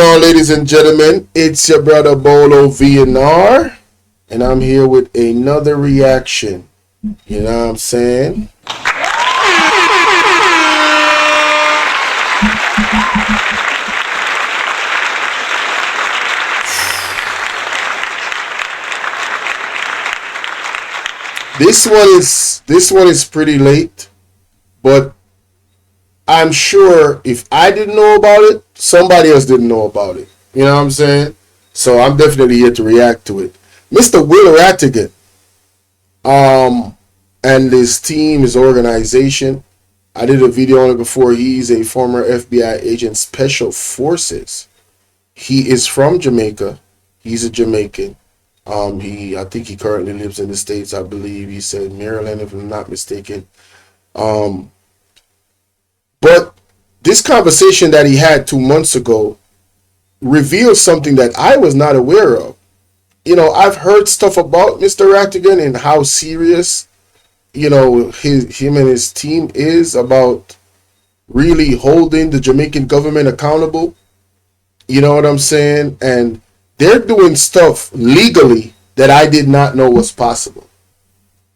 on, ladies and gentlemen? It's your brother Bolo V&R, and I'm here with another reaction. You know what I'm saying? This one is pretty late, but I'm sure if I didn't know about it, somebody else didn't know about it. You know what I'm saying? So I'm definitely here to react to it. Mr. Will Rattigan, and his team, his organization. I did a video on it before. He's a former FBI agent, Special Forces. He is from Jamaica. He's a Jamaican. I think he currently lives in the States. I believe he said Maryland, if I'm not mistaken. But this conversation that he had 2 months ago reveals something that I was not aware of. You know, I've heard stuff about Mr. Rattigan and how serious, you know, him and his team is about really holding the Jamaican government accountable. You know what I'm saying? And they're doing stuff legally that I did not know was possible.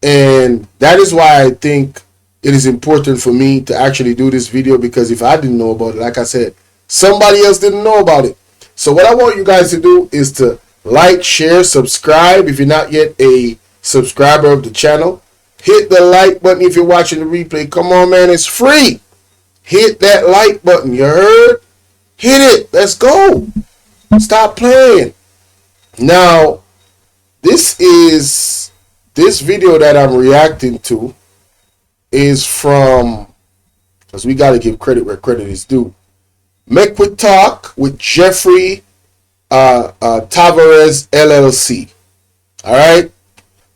And that is why I think it is important for me to actually do this video, because if I didn't know about it, like I said, somebody else didn't know about it. So what I want you guys to do is to like, share, subscribe. If you're not yet a subscriber of the channel, hit the like button. If you're watching the replay, come on, man, it's free. Hit that like button, you heard? Hit it. Let's go. Stop playing. Now, this video that I'm reacting to is from, because we got to give credit where credit is due, Make We Talk with Jeffrey Tavares LLC. All right,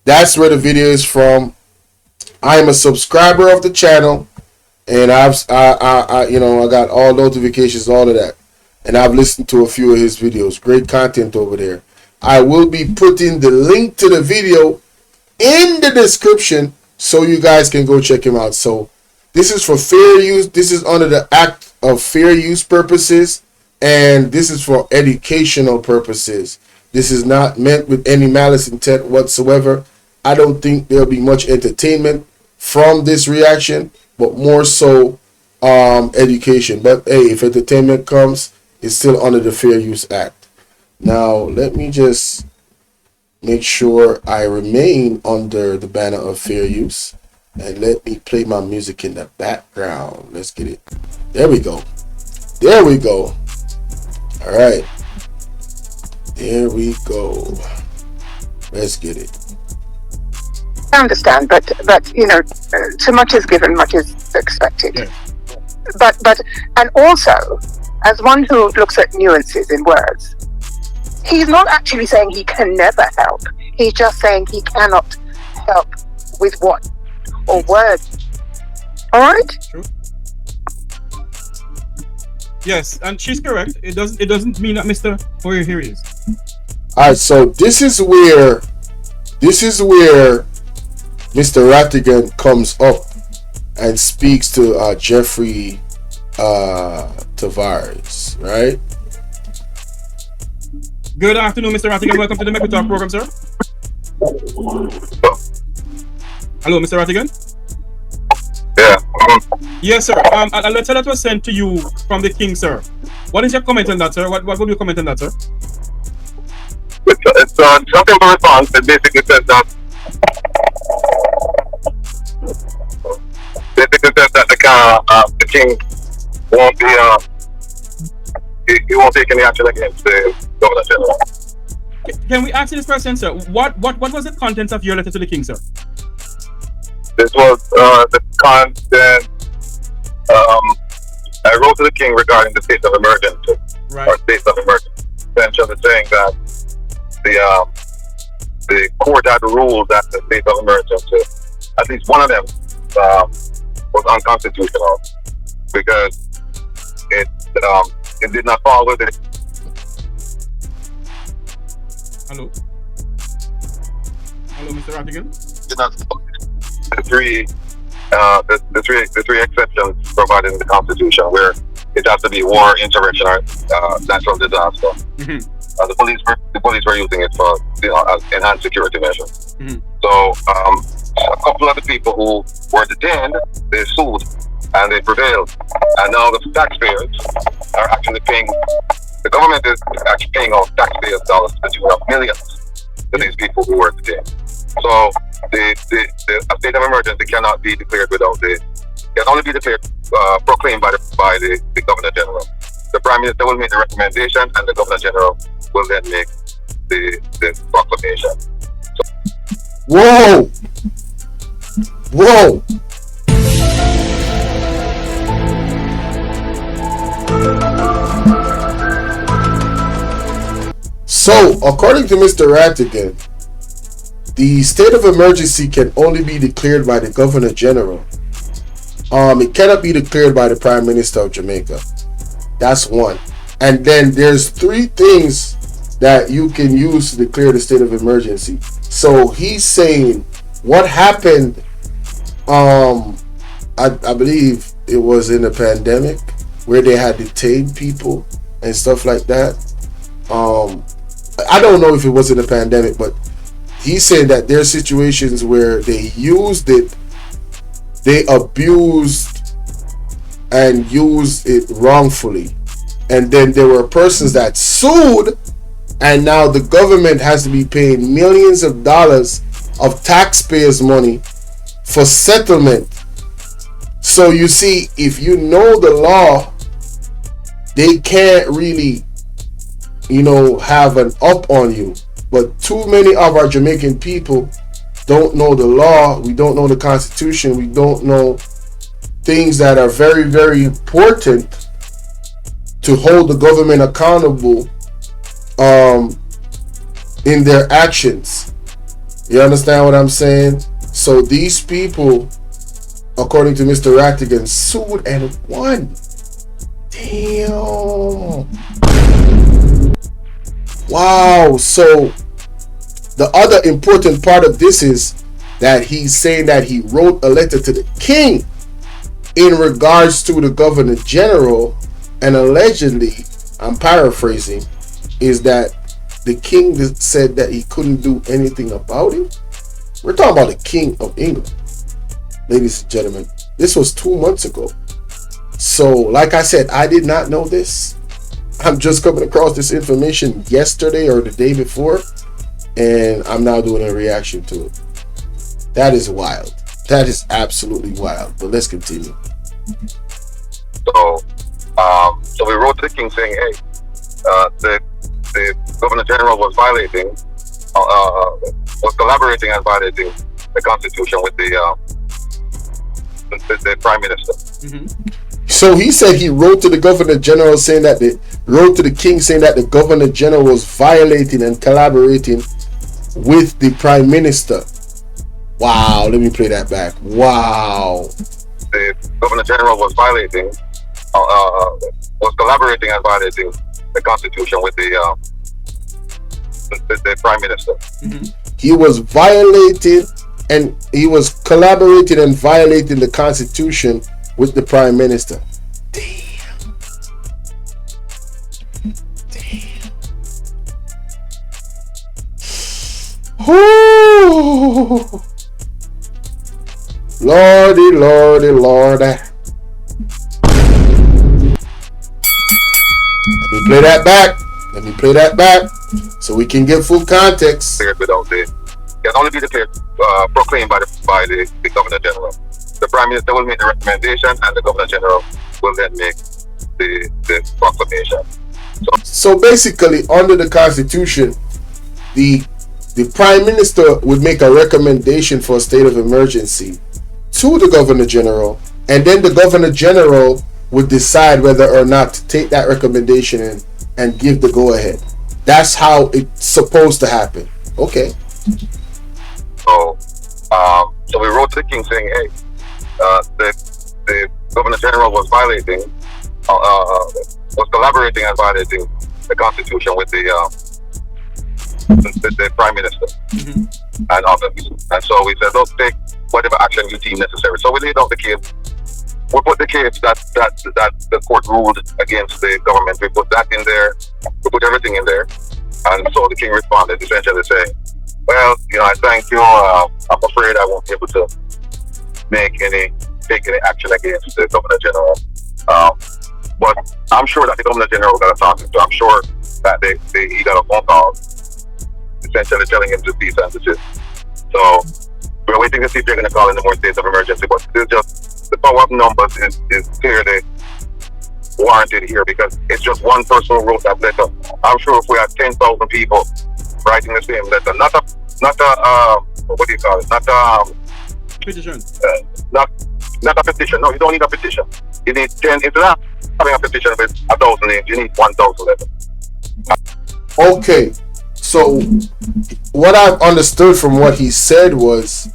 that's where the video is from. I'm a subscriber of the channel, and I got all notifications, all of that, and I've listened to a few of his videos. Great content over there. I will be putting the link to the video in the description so you guys can go check him out. So this is for fair use. This is under the Act of Fair Use purposes, and this is for educational purposes. This is not meant with any malice intent whatsoever. I don't think there'll be much entertainment from this reaction, but more so education. But hey, if entertainment comes, it's still under the Fair Use Act. Now, let me just make sure I remain under the banner of fair use, and let me play my music in the background. Let's get it. There we go. There we go. All right. There we go. Let's get it. I understand, but you know, too much is given, much is expected. Yeah. But and also, as one who looks at nuances in words, he's not actually saying he can never help. He's just saying he cannot help with what or words. All right. True. Yes, and she's correct. It doesn't mean that Mr. Hoyer here is. All right. So this is where Mr. Rattigan comes up and speaks to Jeffrey Tavares, right? Good afternoon, Mr. Rattigan. Welcome to the Make We Talk program, sir. Hello, Mr. Rattigan. Yeah. Yes, sir. A letter that was sent to you from the king, sir. What is your comment on that, sir? What would you comment on that, sir? It's something of a response. It basically says that the king won't be he won't take any action against the governor general. Can we ask you this question, sir? What was the contents of your letter to the king, sir? This was the content I wrote to the king regarding the state of emergency, right, or state of emergency. Essentially saying that the court had ruled that the state of emergency, at least one of them, was unconstitutional because it did not follow the. Hello, Mr. Rattigan. Did not follow the three exceptions provided in the Constitution, where it has to be war, insurrection, or natural disaster. The police were using it for as enhanced security measures. So a couple of the people who were detained, they sued and they prevailed, and now the taxpayers are actually paying. The government is actually paying out taxpayers' dollars to the tune of millions to these people who were detained. So the a state of emergency cannot be declared without can only be declared proclaimed by the Governor General. The Prime Minister will make the recommendation, and the Governor General will then make the proclamation. Whoa! Whoa! So, according to Mr. Rattigan, the state of emergency can only be declared by the Governor General. It cannot be declared by the Prime Minister of Jamaica. That's one. And then there's three things that you can use to declare the state of emergency. So he's saying what happened, I believe it was in the pandemic where they had detained people and stuff like that. I don't know if it was in the pandemic, but he's saying that there are situations where they used it, they abused and used it wrongfully. And then there were persons that sued, and now the government has to be paying millions of dollars of taxpayers' money for settlement. So you see, if you know the law, they can't really, have an up on you. But too many of our Jamaican people don't know the law. We don't know the Constitution. We don't know things that are very, very important to hold the government accountable in their actions. You understand what I'm saying? So these people, according to Mr. Rattigan, sued and won. Damn. Wow. So the other important part of this is that he's saying that he wrote a letter to the king in regards to the Governor General, and allegedly, I'm paraphrasing, is that the king said that he couldn't do anything about it. We're talking about the King of England, ladies and gentlemen. This was 2 months ago. So, like I said, I did not know this. I'm just coming across this information yesterday or the day before, and I'm now doing a reaction to it. That is wild. That is absolutely wild. But let's continue. So we wrote to the king saying, hey, the Governor General was violating, was collaborating and violating the Constitution with the Prime Minister. So he said he wrote to the Governor General saying that wrote to the king saying that the Governor General was violating and collaborating with the Prime Minister. Wow, let me play that back. Wow. The Governor General was violating, was collaborating and violating the Constitution with the Prime Minister. He was violating and he was collaborating and violating the Constitution with the Prime Minister. Damn. Ooh. Lordy, Lordy, Lord. Let me play that back. Let me play that back so we can get full context. Without it can only be declared, proclaimed by the Governor General. The Prime Minister will make the recommendation, and the Governor General will then make the proclamation. So basically, under the Constitution, the Prime Minister would make a recommendation for a state of emergency to the Governor General, and then the Governor General would decide whether or not to take that recommendation and give the go-ahead. That's how it's supposed to happen. Okay. So we wrote to the king saying, hey, the Governor General was violating, was collaborating and violating the Constitution with the Prime Minister and others. And so we said, look, take whatever action you deem necessary. So we laid out the case we put the case that the court ruled against the government. We put that in there. We put everything in there. And so the king responded, essentially saying, well, I thank you. I'm afraid I won't be able to take any action against the Governor General. But I'm sure that the Governor General got a talking to. I'm sure that he got a phone call, essentially telling him to cease and desist. So we're waiting to see if they're going to call in the more states of emergency. But it's just the power of numbers is clearly warranted here, because it's just one person who wrote that letter. I'm sure if we had 10,000 people writing the same letter, not a what do you call it? Not petition. Not a petition. No, you don't need a petition. You need 10. Instead of having a petition with 1,000 names, you need 1,000 letters. Okay, so what I've understood from what he said was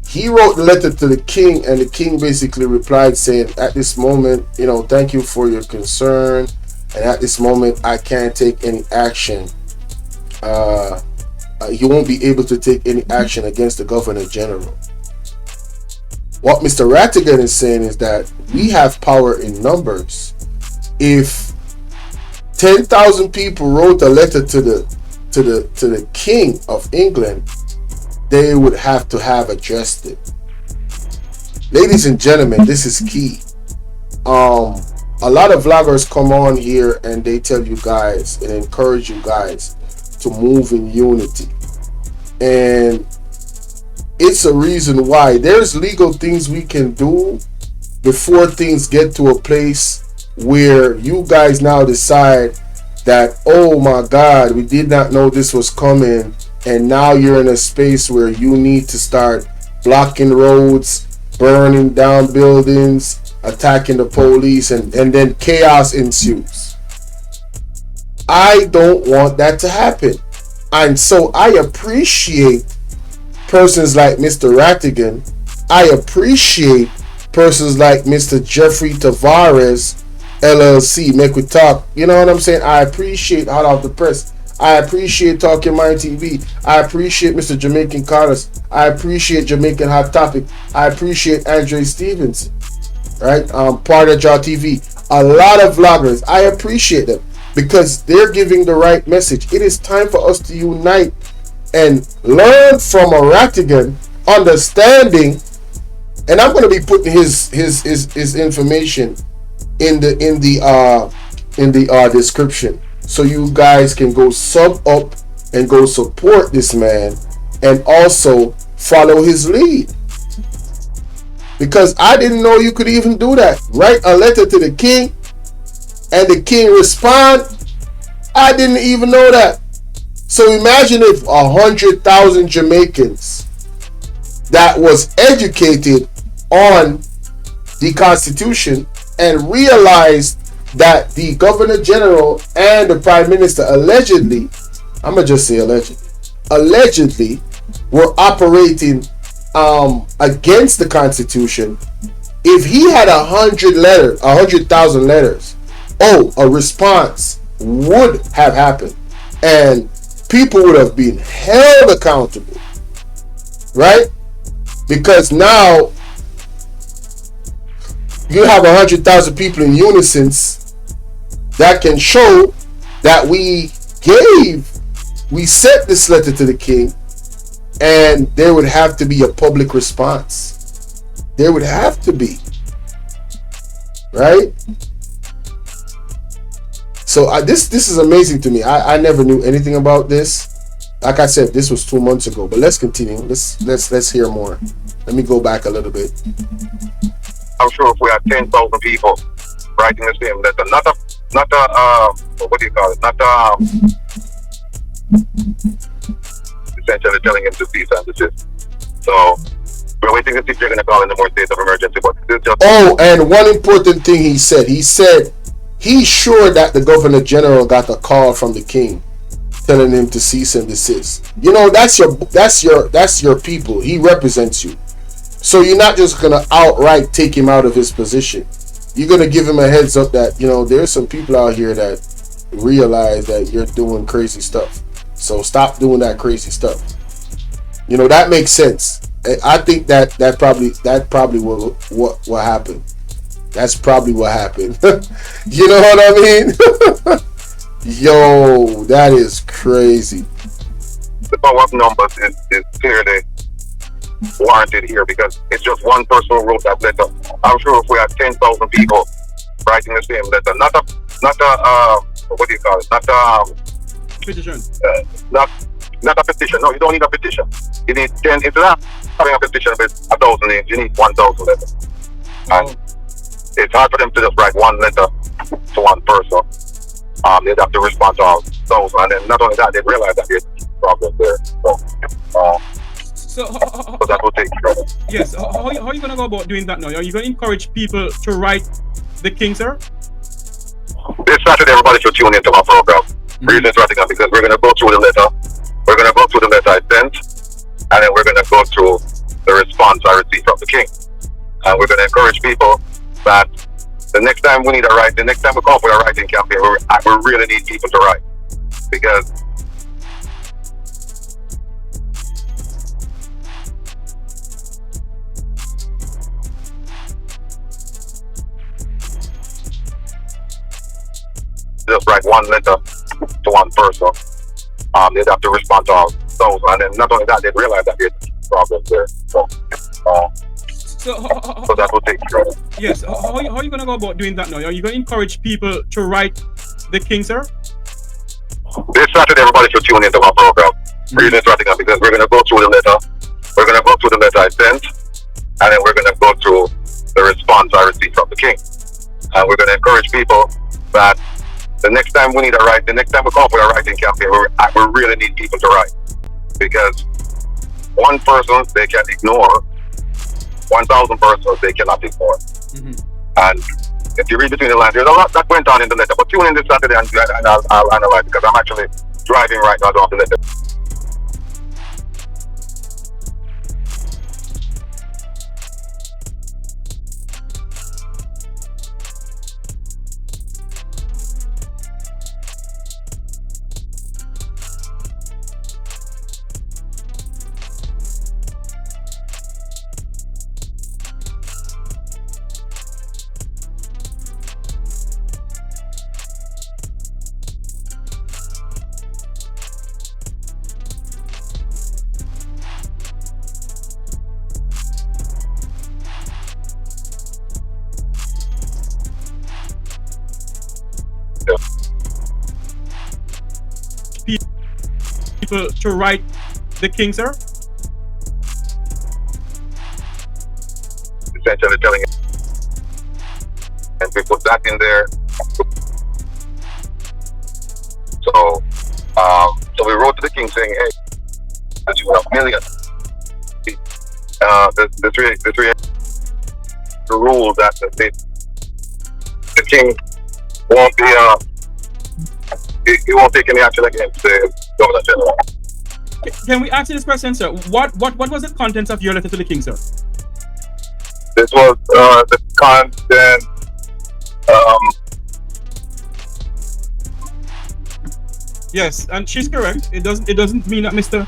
he wrote the letter to the king, and the king basically replied saying, at this moment, thank you for your concern, and at this moment I can't take any action. He won't be able to take any action against the Governor General. What Mr. Rattigan is saying is that we have power in numbers. If 10,000 people wrote a letter to the King of England, they would have to have addressed it. Ladies and gentlemen, this is key. A lot of vloggers come on here and they tell you guys and encourage you guys to move in unity, and it's a reason why there's legal things we can do before things get to a place where you guys now decide that, oh my God, we did not know this was coming, and now you're in a space where you need to start blocking roads, burning down buildings, attacking the police, and then chaos ensues. I don't want that to happen. And so I appreciate persons like Mr. Rattigan. I appreciate persons like Mr. Jeffrey Tavares, LLC, Make We Talk. You know what I'm saying? I appreciate Hot Off the Press. I appreciate Talking Mind TV. I appreciate Mr. Jamaican Carlos. I appreciate Jamaican Hot Topic. I appreciate Andre Stevenson. Right? Part of Jaw TV. A lot of vloggers. I appreciate them because they're giving the right message. It is time for us to unite and learn from a Rattigan, understanding. And I'm going to be putting his information in the description, so you guys can go sub up and go support this man and also follow his lead. Because I didn't know you could even do that. Write a letter to the king and the king respond. I didn't even know that. So imagine if 100,000 Jamaicans that was educated on the Constitution and realized that the Governor General and the Prime Minister allegedly, I'm going to just say allegedly were operating against the Constitution. If he had 100,000 letters, a response would have happened, and people would have been held accountable, right? Because now you have 100,000 people in unison that can show that we sent this letter to the king, and there would have to be a public response. There would have to be, right? So this is amazing to me. I never knew anything about this. Like I said, this was 2 months ago. But let's continue. Let's hear more. Let me go back a little bit. I'm sure if we had 10,000 people writing the same letter, not a what do you call it? Not essentially telling him to cease and desist. So we're waiting to see if they're going to call in the more states of emergency. But this just and one important thing he said he's sure that the Governor General got a call from the king telling him to cease and desist. You know, that's your people. He represents you. So you're not just gonna outright take him out of his position. You're gonna give him a heads up that, you know, there's some people out here that realize that you're doing crazy stuff. So stop doing that crazy stuff. You know, that makes sense. I think that probably what happened. That's probably what happened. You know what I mean? Yo, that is crazy. The power of numbers is clearly warranted here because it's just one person who wrote that letter. I'm sure if we had 10,000 people writing the same letter, not a what do you call it? Not a petition. Not a petition. No, you don't need a petition. You need 10. It's not having a petition with 1,000 names. You need 1,000 letters. And it's hard for them to just write one letter to one person. They'd have to respond to all 1,000, and then not only that, they'd realize that there's a problem there. So that will take care of it. Yes. How are you going to go about doing that now? Are you going to encourage people to write the king, sir? This Saturday, everybody should tune into my program. Reason is Rattigan, because we're going to go through the letter. We're going to go through the letter I sent, and then we're going to go through the response I received from the king. And we're going to encourage people that the next time we need a write, the next time we come up with a writing campaign, we really need people to write. Because just write one letter to one person, they'd have to respond to all 1,000, and then not only that, they'd realize that there's a problem there. So that will take care of it. Yes. How are you going to go about doing that now? Are you going to encourage people to write the king, sir? This Saturday, everybody should tune into my program. Reason is Rattigan, because we're going to go through the letter. We're going to go through the letter I sent, and then we're going to go through the response I received from the king. And we're going to encourage people that the next time we need a write, the next time we come up with a writing campaign, we really need people to write. Because one person they can ignore, 1,000 persons they cannot ignore. And if you read between the lines, there's a lot that went on in the letter. But tune in this Saturday and I'll analyze, because I'm actually driving right now down the letter. People to write the king, sir? Essentially telling it, and we put that in there. So we wrote to the king saying, hey, that you have millions. The rule that the king won't be he won't take any action against the Governor General. Can we ask you this question, sir? What was the contents of your letter to the king, sir? This was the content. Yes, and she's correct. It doesn't mean that Mr.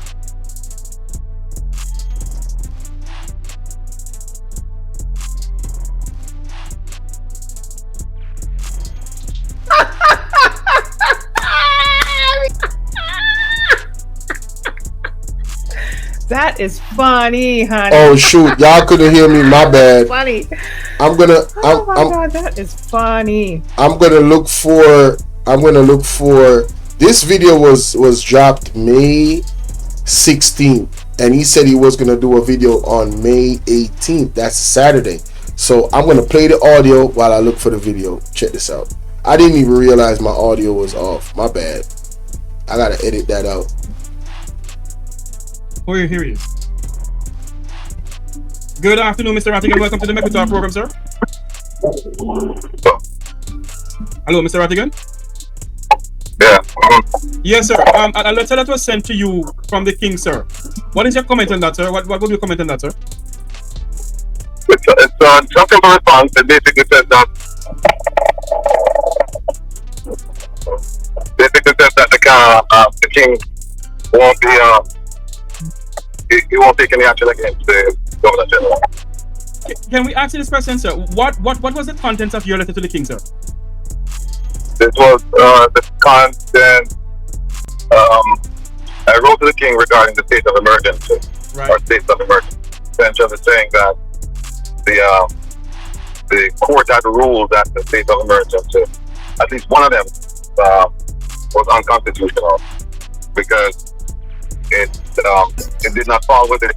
That is funny, honey. Oh shoot, y'all couldn't hear me. My bad. Funny. I'm gonna. Oh my god, that is funny. I'm gonna look for. This video was dropped May 16th, and he said he was gonna do a video on May 18th. That's Saturday. So I'm gonna play the audio while I look for the video. Check this out. I didn't even realize my audio was off. My bad. I gotta edit that out. Oh, here he is. Good afternoon, Mr. Rattigan. Welcome to the Make Talk program, sir. Hello, Mr. Rattigan. Yeah. Yes, sir. A letter that was sent to you from the king, sir. What is your comment on that, sir? What would you comment on that, sir? It's something to response. It basically says that the king won't be he won't take any action against the Governor General. Can we ask you this question, sir? What was the contents of your letter to the king, sir? This was the content I wrote to the king regarding the state of emergency, right, or state of emergency. Essentially saying that the court had ruled that the state of emergency, at least one of them, was unconstitutional because it did not fall within.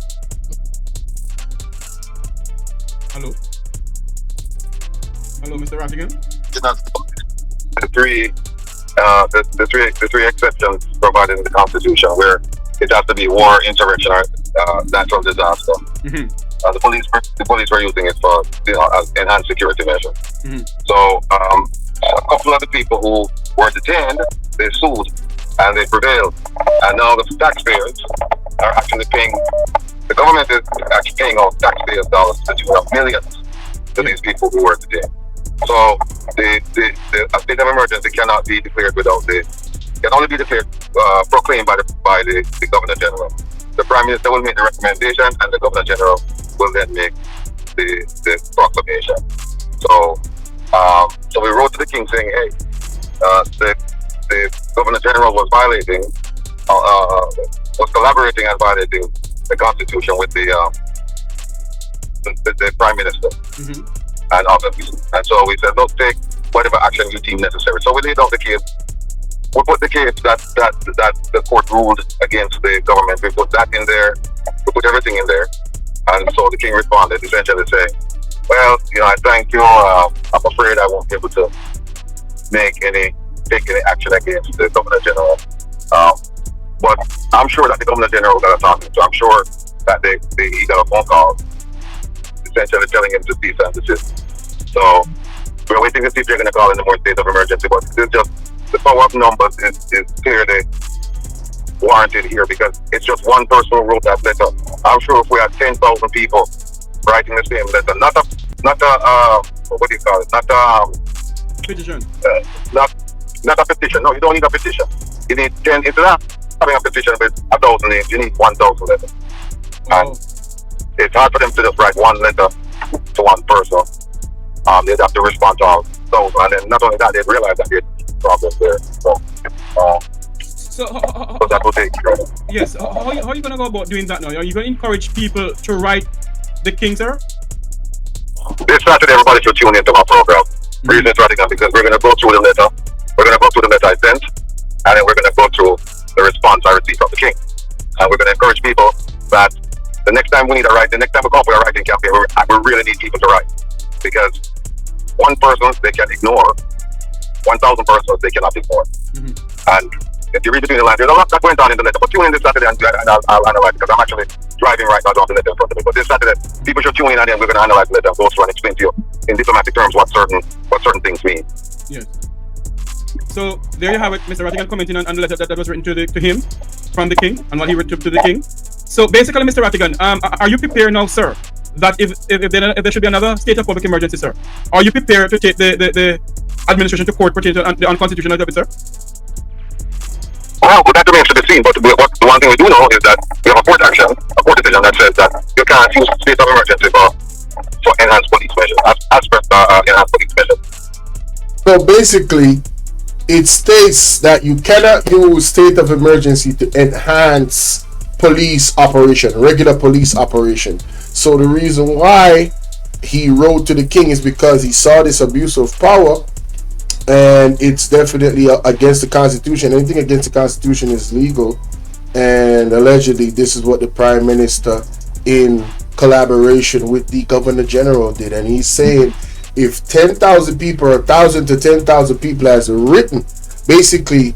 Hello, Mr. Rattigan. The three exceptions provided in the Constitution, where it has to be war, insurrection, or natural disaster. Mm-hmm. The police were using it for as enhanced security measures. Mm-hmm. So a couple of the people who were detained, they sued and they prevailed, and now the taxpayers are actually paying. The government is actually paying out taxpayers' dollars to the tune of millions to these people who were detained. So a state of emergency cannot be declared without can only be declared proclaimed by the Governor General. The Prime Minister will make the recommendation, and the Governor General will then make the proclamation. So we wrote to the King saying, hey, the Governor General was violating, was collaborating and violating the Constitution with the Prime Minister. Mm-hmm. And others. And so we said, look, take whatever action you deem necessary. So we laid out the case. We put the case that the court ruled against the government. We put that in there. We put everything in there. And so the king responded, essentially saying, well, I thank you. I'm afraid I won't be able to take any action against the Governor General. But I'm sure that the Governor General got a talking to. I'm sure that he got a phone call essentially telling him to cease and desist. So we're waiting to see if they're going to call in the more state of emergency. But it's just the power of numbers is clearly warranted here because it's just one person who wrote that letter. I'm sure if we had 10,000 people writing the same letter, not a what do you call it? Not a petition. Not a petition. No, you don't need a petition. You need 10. Instead of having a petition with 1,000 names, you need 1,000 letters. Oh. And it's hard for them to just write one letter to one person. They'd have to respond to all those, and then not only that, they'd realize that there's problems there. So that will take care of it. Yes. How are you going to go about doing that now? Are you going to encourage people to write the king, sir? This Saturday, everybody should tune into my program. Reason is Rattigan, because we're going to go through the letter. We're going to go through the letter I sent, and then we're going to go through the response I received from the king. And we're going to encourage people that the next time we come up with a writing campaign, we really need people to write. Because one person they can ignore, 1,000 persons they cannot ignore. Mm-hmm. And if you read between the lines, there's a lot that went on in the letter. But tune in this Saturday and I'll analyze it, because I'm actually driving right now down the letter in front of me. But this Saturday, people should tune in, and then we're going to analyze the letter and go through and explain to you in diplomatic terms what certain things mean. Yes. So there you have it, Mr. Rattigan commenting on the letter that was written to him from the king and what he wrote to the king. So basically, Mr. Rattigan, are you prepared now, sir, that if there should be another state of public emergency, sir, are you prepared to take the administration to court pertaining to the unconstitutional of it, sir? Well, that remains to be seen, but the one thing we do know is that we have a court decision that says that you can't use state of emergency for enhanced police measures, as per enhanced police measures. So basically, it states that you cannot use state of emergency to enhance police operation, regular police operation. So the reason why he wrote to the king is because he saw this abuse of power, and it's definitely against the Constitution. Anything against the Constitution is legal, and allegedly this is what the Prime Minister, in collaboration with the Governor General, did. And he's saying if 10,000 people, or 1,000 to 10,000 people as written, basically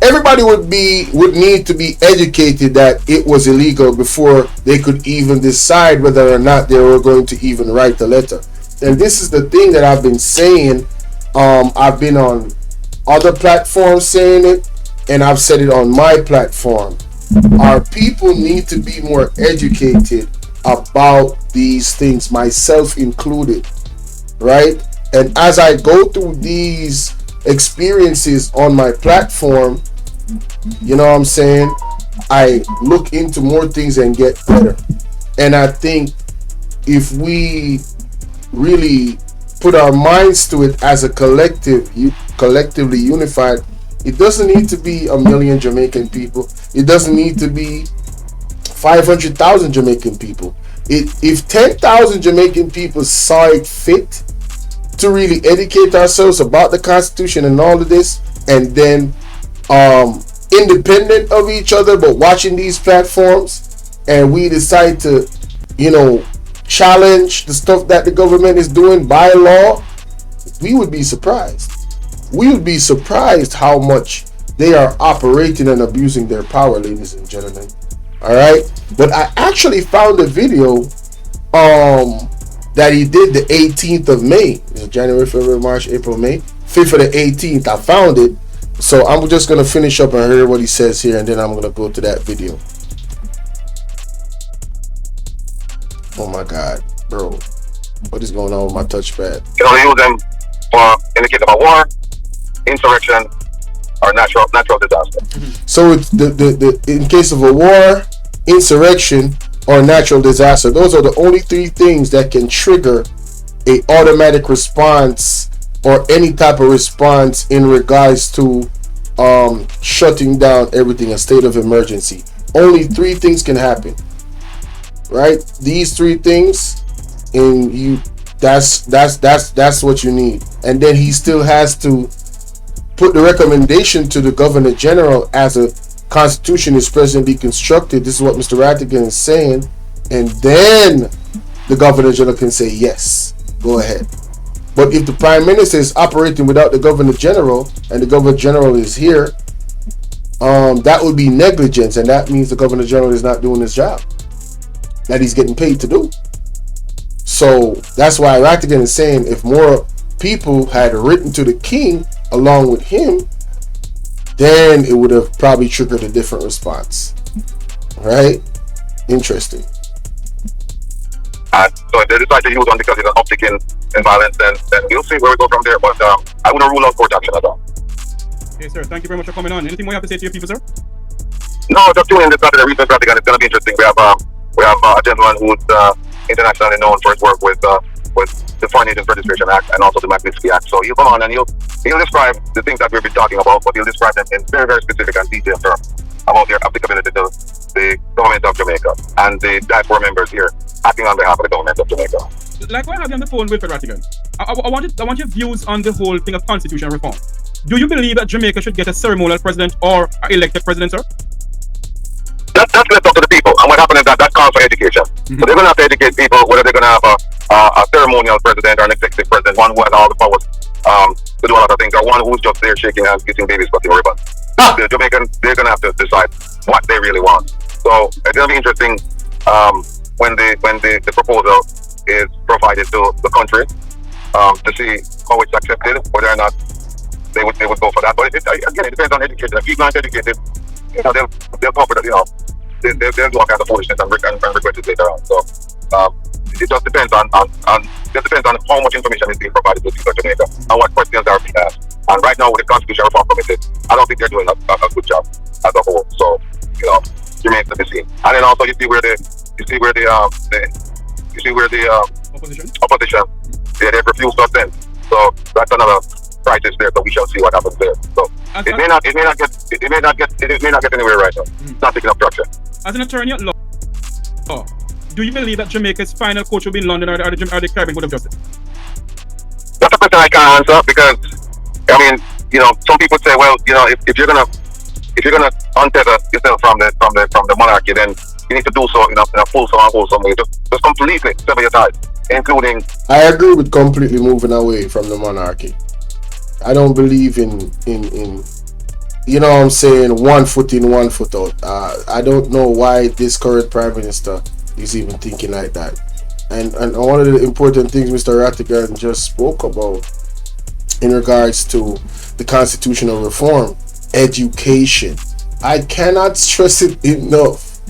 everybody would need to be educated that it was illegal before they could even decide whether or not they were going to even write the letter. And this is the thing that I've been saying. I've been on other platforms saying it, and I've said it on my platform. Our people need to be more educated about these things, myself included, right? And as I go through these experiences on my platform, you know what I'm saying, I look into more things and get better. And I think if we really put our minds to it as a collective, collectively unified, it doesn't need to be 1 million Jamaican people. It doesn't need to be 500,000 Jamaican people. If 10,000 Jamaican people saw it fit to really educate ourselves about the Constitution and all of this, and then independent of each other but watching these platforms, and we decide to, challenge the stuff that the government is doing by law, we would be surprised. We would be surprised how much they are operating and abusing their power, ladies and gentlemen. All right, but I actually found a video that he did the 18th of May. January, February, March, April, May. 5th of the 18th. I found it. So I'm just gonna finish up and hear what he says here, and then I'm gonna go to that video. Oh my God, bro, what is going on with my touchpad? You only use them for in the case of a war, insurrection, or natural disaster. So it's the in case of a war, insurrection, or natural disaster. Those are the only three things that can trigger a automatic response or any type of response in regards to shutting down everything, a state of emergency. Only three things can happen, right? These three things, and that's what you need. And then he still has to put the recommendation to the Governor General as a Constitution is presently constructed. This is what Mr. Rattigan is saying, and then the Governor General can say yes, go ahead. But if the Prime Minister is operating without the Governor General, and the Governor General is here, that would be negligence, and that means the Governor General is not doing his job that he's getting paid to do. So that's why Rattigan is saying if more people had written to the King along with him, then it would have probably triggered a different response. Right? Interesting. So if they decide to use one because it's an uptick in violence, then we'll see where we go from there. But I wouldn't rule out court action at all. Okay, sir. Thank you very much for coming on. Anything more you have to say to your people, sir? No, just tune in this Saturday, recent Rattigan. It's going to be interesting. We have a gentleman who's internationally known for his work with the Foreign Agents Registration Act and also the Magnitsky Act. So he'll come on and he'll describe the things that we've been talking about, but he'll describe them in very, very specific and detailed terms about their applicability to the government of Jamaica and the diaspora members here acting on behalf of the government of Jamaica. Like when I have you on the phone with Rattigan, I want your views on the whole thing of constitutional reform. Do you believe that Jamaica should get a ceremonial president or an elected president, sir? That's left up to the people, and what happens is that calls for education. So they're going to have to educate people whether they're going to have a ceremonial president or an executive president, one who has all the powers to do a lot of things, or one who's just there shaking hands, kissing babies, cutting ribbons. The Jamaicans, they're going to have to decide what they really want. So it's going to be interesting when the proposal is provided to the country to see how it's accepted, whether or not they would go for that. But again, it depends on education. If people aren't educated, they'll come with they'll do all kinds of foolishness and regret it later on. So it just depends on how much information is being provided to people in Jamaica and what questions are being asked. And right now with the Constitution Reform Committee, I don't think they're doing a good job as a whole. So remains to be seen. And then also you see where the opposition they've refused to attend. So that's another crisis there. So we shall see what happens there. So it may not get anywhere right now. It's not taking up traction. As an attorney at law, do you believe that Jamaica's final court will be in London or the Caribbean Court of Justice? That's a question I can't answer because some people say, well, if you're gonna untether yourself from the monarchy, then you need to do so in a fulsome and wholesome way. Just completely sever your ties, including. I agree with completely moving away from the monarchy. I don't believe in what I'm saying, 1 foot in, 1 foot out. I don't know why this current Prime Minister is even thinking like that. And one of the important things Mr. Rattigan just spoke about in regards to the constitutional reform, education. I cannot stress it enough.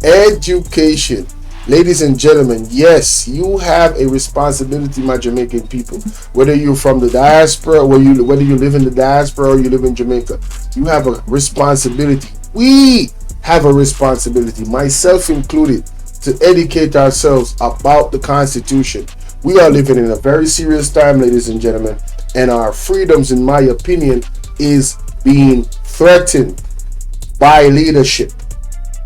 Education. Ladies and gentlemen, yes, you have a responsibility, my Jamaican people. Whether you're from the diaspora, whether you live in the diaspora or you live in Jamaica, you have a responsibility. We have a responsibility, myself included, to educate ourselves about the Constitution. We are living in a very serious time, ladies and gentlemen, and our freedoms, in my opinion, is being threatened by leadership.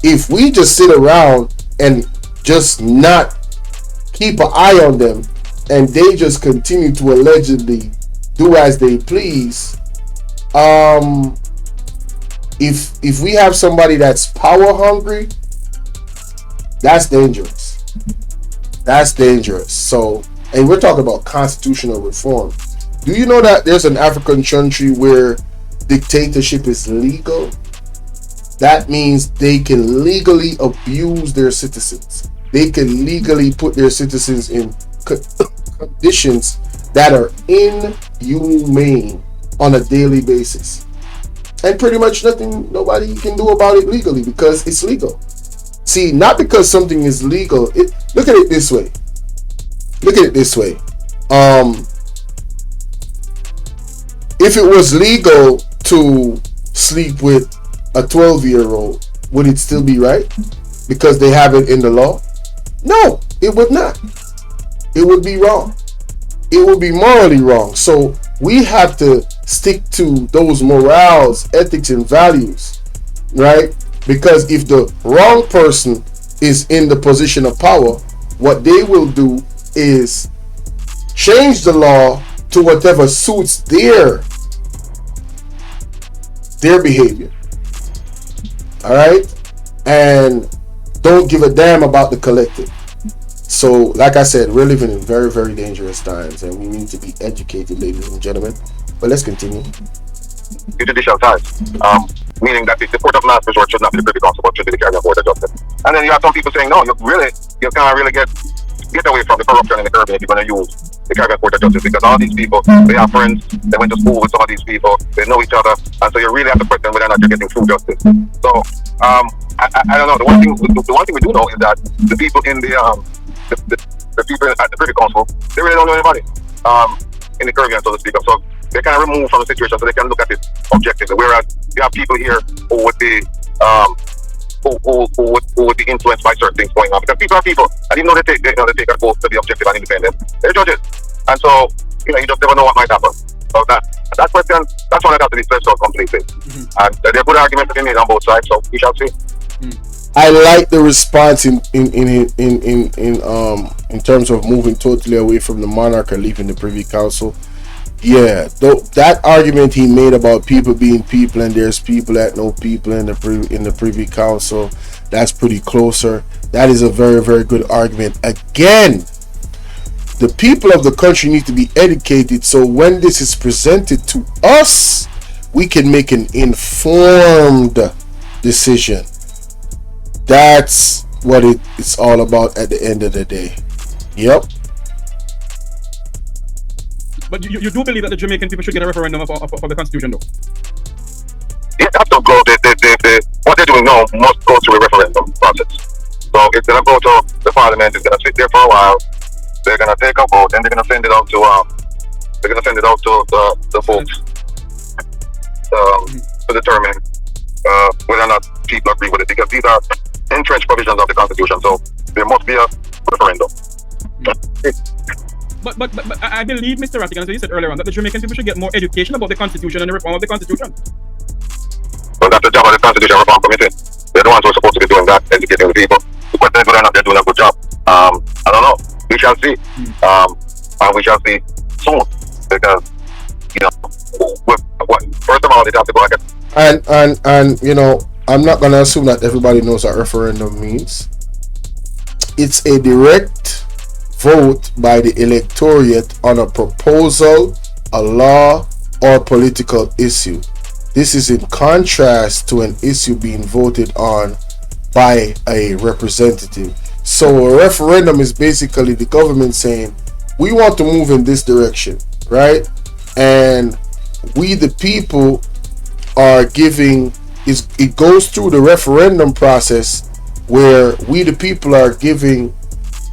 If we just sit around and just not keep an eye on them, and they just continue to allegedly do as they please, if we have somebody that's power hungry, that's dangerous. That's dangerous. So, and we're talking about constitutional reform. Do you know that there's an African country where dictatorship is legal? That means they can legally abuse their citizens. They can legally put their citizens in conditions that are inhumane on a daily basis. And pretty much nobody can do about it legally because it's legal. See, not because something is legal. Look at it this way. If it was legal to sleep with a 12-year-old, would it still be right? Because they have it in the law? No, it would not. It would be wrong. It would be morally wrong. So we have to stick to those morals, ethics, and values, right? Because if the wrong person is in the position of power, what they will do is change the law to whatever suits their behavior. All right? And don't give a damn about the collective. So, like I said, we're living in very, very dangerous times, and we need to be educated, ladies and gentlemen. But let's continue. The judicial ties, meaning that the court of last resort should not be the Privy Council, but should be the Caribbean Court of Justice. And then you have some people saying, no, you can't really get away from the corruption in the Caribbean if you're going to use the Caribbean Court of Justice, because all these people, they have friends, they went to school with some of these people, they know each other, and so you really have to question whether or not you're getting true justice. So, I don't know. The one thing we do know is that the people in the people at the Privy Council, they really don't know anybody in the Caribbean, so to speak. So they're kind of removed from the situation, so they can look at it objectively. Whereas you have people here who would be who would be influenced by certain things going on, because people are people, and even though they take a vote to be objective and independent, they're judges, and so you just never know what might happen. So that question, that's one I got to be fleshed out completely. And there are good arguments to be made on both sides, so we shall see. I like the response in terms of moving totally away from the monarch and leaving the Privy Council. Yeah, that argument he made about people being people and there's people that know people in the Privy Council, that's pretty closer. That is a very, very good argument. Again, the people of the country need to be educated, so when this is presented to us, we can make an informed decision. That's what it's all about at the end of the day. Yep. But you do believe that the Jamaican people should get a referendum for the Constitution, though? It has to go. What they're doing now must go through a referendum process. So it's gonna go to the Parliament. It's gonna sit there for a while. They're gonna take a vote, and they're gonna send it out to the folks to determine whether or not people agree with it, because these are entrenched provisions of the Constitution. So there must be a referendum. But I believe, Mr. Rattigan, as you said earlier on, that the Jamaican people should get more education about the Constitution and the reform of the Constitution. Well, that's the job of the Constitution Reform Committee. They're the ones who are supposed to be doing that, educating the people. The question is whether or not they're doing a good job. I don't know. We shall see. And we shall see soon. Because, first of all, they have to go again. And I'm not gonna assume that everybody knows what referendum means. It's a direct vote by the electorate on a proposal, a law, or political issue. This is in contrast to an issue being voted on by a representative. So a referendum is basically the government saying, we want to move in this direction, right? And we the people are giving, it goes through the referendum process where we the people are giving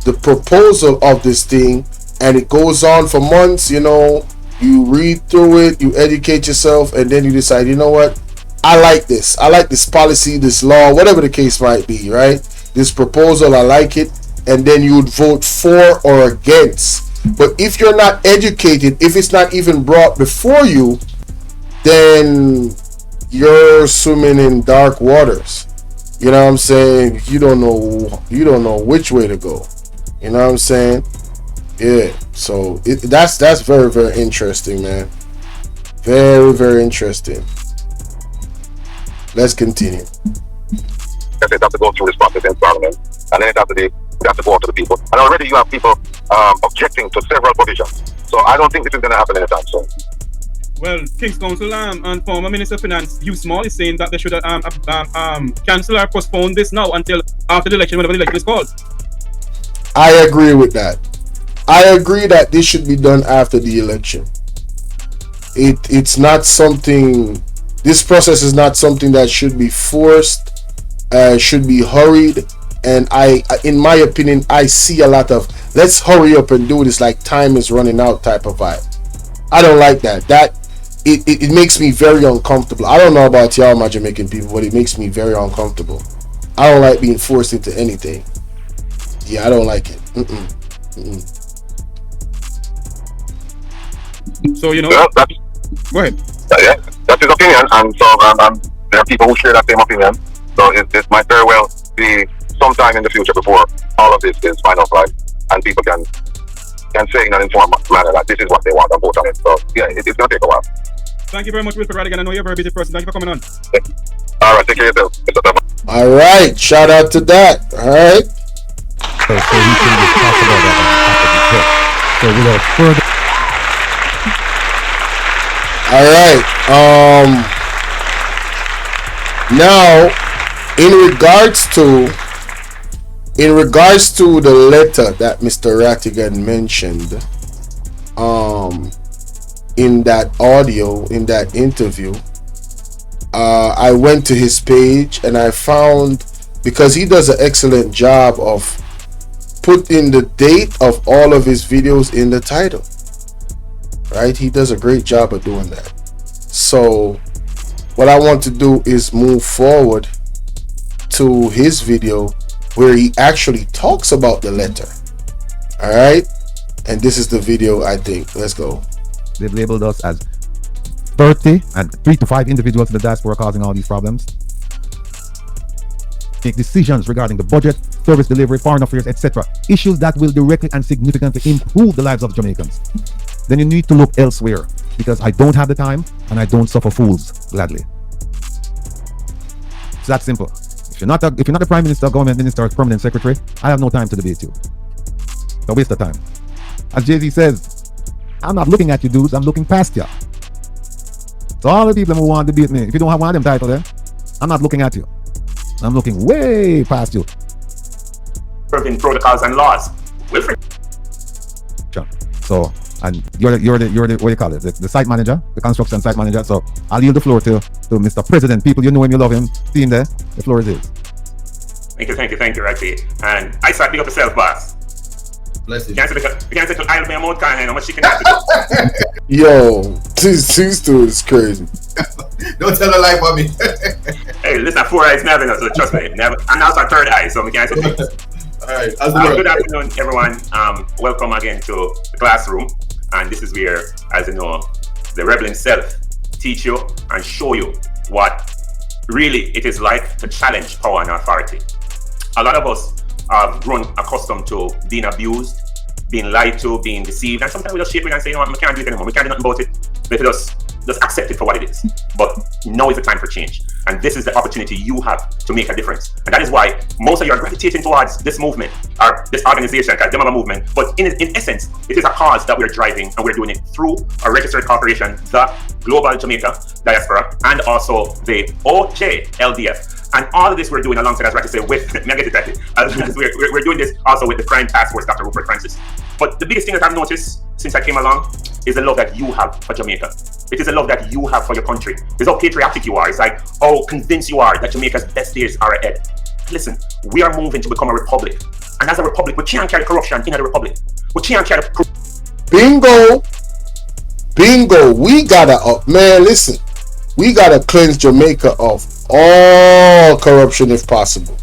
the proposal of this thing, and it goes on for months. You read through it, you educate yourself, and then you decide, you know what, I like this. I like this policy, this law, whatever the case might be, right? This proposal, I like it. And then you would vote for or against. But if you're not educated, if it's not even brought before you, then you're swimming in dark waters. You know what I'm saying? You don't know which way to go. You know what I'm saying? Yeah. So that's very, very interesting, man. Very, very interesting. Let's continue. It has to go through this process in Parliament, and then it has to go out to the people. And already you have people objecting to several provisions. So I don't think this is going to happen anytime soon. Well, King's Council and former Minister of Finance Hugh Small is saying that they should cancel or postpone this now until after the election, whenever the election is called. I agree with that. I agree that this should be done after the election. It's not something. This process is not something that should be forced. Should be hurried. And in my opinion, I see a lot of let's hurry up and do this like time is running out type of vibe. I don't like that. It makes me very uncomfortable. I don't know about y'all, my Jamaican people, but it makes me very uncomfortable. I don't like being forced into anything. Yeah, I don't like it. So, you know, Well, go ahead. Yeah, that's his opinion, and so there are people who share that same opinion. So it might very well be sometime in the future before all of this is finalized, and people can say in an informed manner that this is what they want and vote on it. So yeah, it's going to take a while. Thank you very much, Wilfred Rattigan. I know you're a very busy person. Thank you for coming on. All right, take care of yourself, Mr. Tubman. All right, shout out to that. All right. So he can just talk about that after the clip. So without further. All right. Now, in regards to the letter that Mr. Rattigan mentioned, in that audio, in that interview, I went to his page and I found, because he does an excellent job of putting the date of all of his videos in the title, right? He does a great job of doing that. So what I want to do is move forward to his video where he actually talks about the letter. All right, and this is the video, I think. Let's go. They've labeled us as 30 and 3 to 5 individuals in the diaspora causing all these problems. Make decisions regarding the budget, service delivery, foreign affairs, etc. Issues that will directly and significantly improve the lives of Jamaicans. Then you need to look elsewhere, because I don't have the time and I don't suffer fools gladly. It's that simple. If you're not the Prime Minister, Government Minister, or Permanent Secretary, I have no time to debate you. It's a waste of time. As Jay-Z says, I'm not looking at you dudes, I'm looking past you. So all the people who want to debate me, if you don't have one of them titles there, I'm not looking at you. I'm looking way past you. Serving protocols and laws. Wilfred. Sure. So, and you're the what do you call it? The site manager, the construction site manager. So I'll yield the floor to Mr. President. People, you know him, you love him. See him there. The floor is his. Thank you, Ratty. And I start big up yourself, boss. Bless you. You can't say I'll be a mouth kind how much she can have to do. Yo, these two is crazy. Don't tell a lie for me. Hey, listen, 4 eyes never know, so trust me. Never. And now it's our 3rd eye, so we can't say things. Alright, how's the world? Good afternoon, everyone. Welcome again to the classroom. And this is where, as you know, the rebel himself teach you and show you what really it is like to challenge power and authority. A lot of us have grown accustomed to being abused, being lied to, being deceived, and sometimes we just shake it and say, you know what, we can't do it anymore. We can't do nothing about it. Let us just accept it for what it is. But now is the time for change. And this is the opportunity you have to make a difference. And that is why most of you are gravitating towards this movement, or this organization, the Jamaica movement. But in essence, it is a cause that we're driving, and we're doing it through a registered corporation, the Global Jamaica Diaspora, and also the OJLDF. And all of this we're doing alongside, as Ratty said, with we're doing this also with the Crime Task Force, Dr. Rupert Francis. But the biggest thing that I've noticed since I came along is the love that you have for Jamaica. It is the love that you have for your country. It's how patriotic you are. It's like how convinced you are that Jamaica's best days are ahead. Listen, we are moving to become a republic. And as a republic, we can't carry corruption in a republic. We can't carry... Bingo! We gotta up. Man, listen. we gotta cleanse Jamaica of all corruption if possible.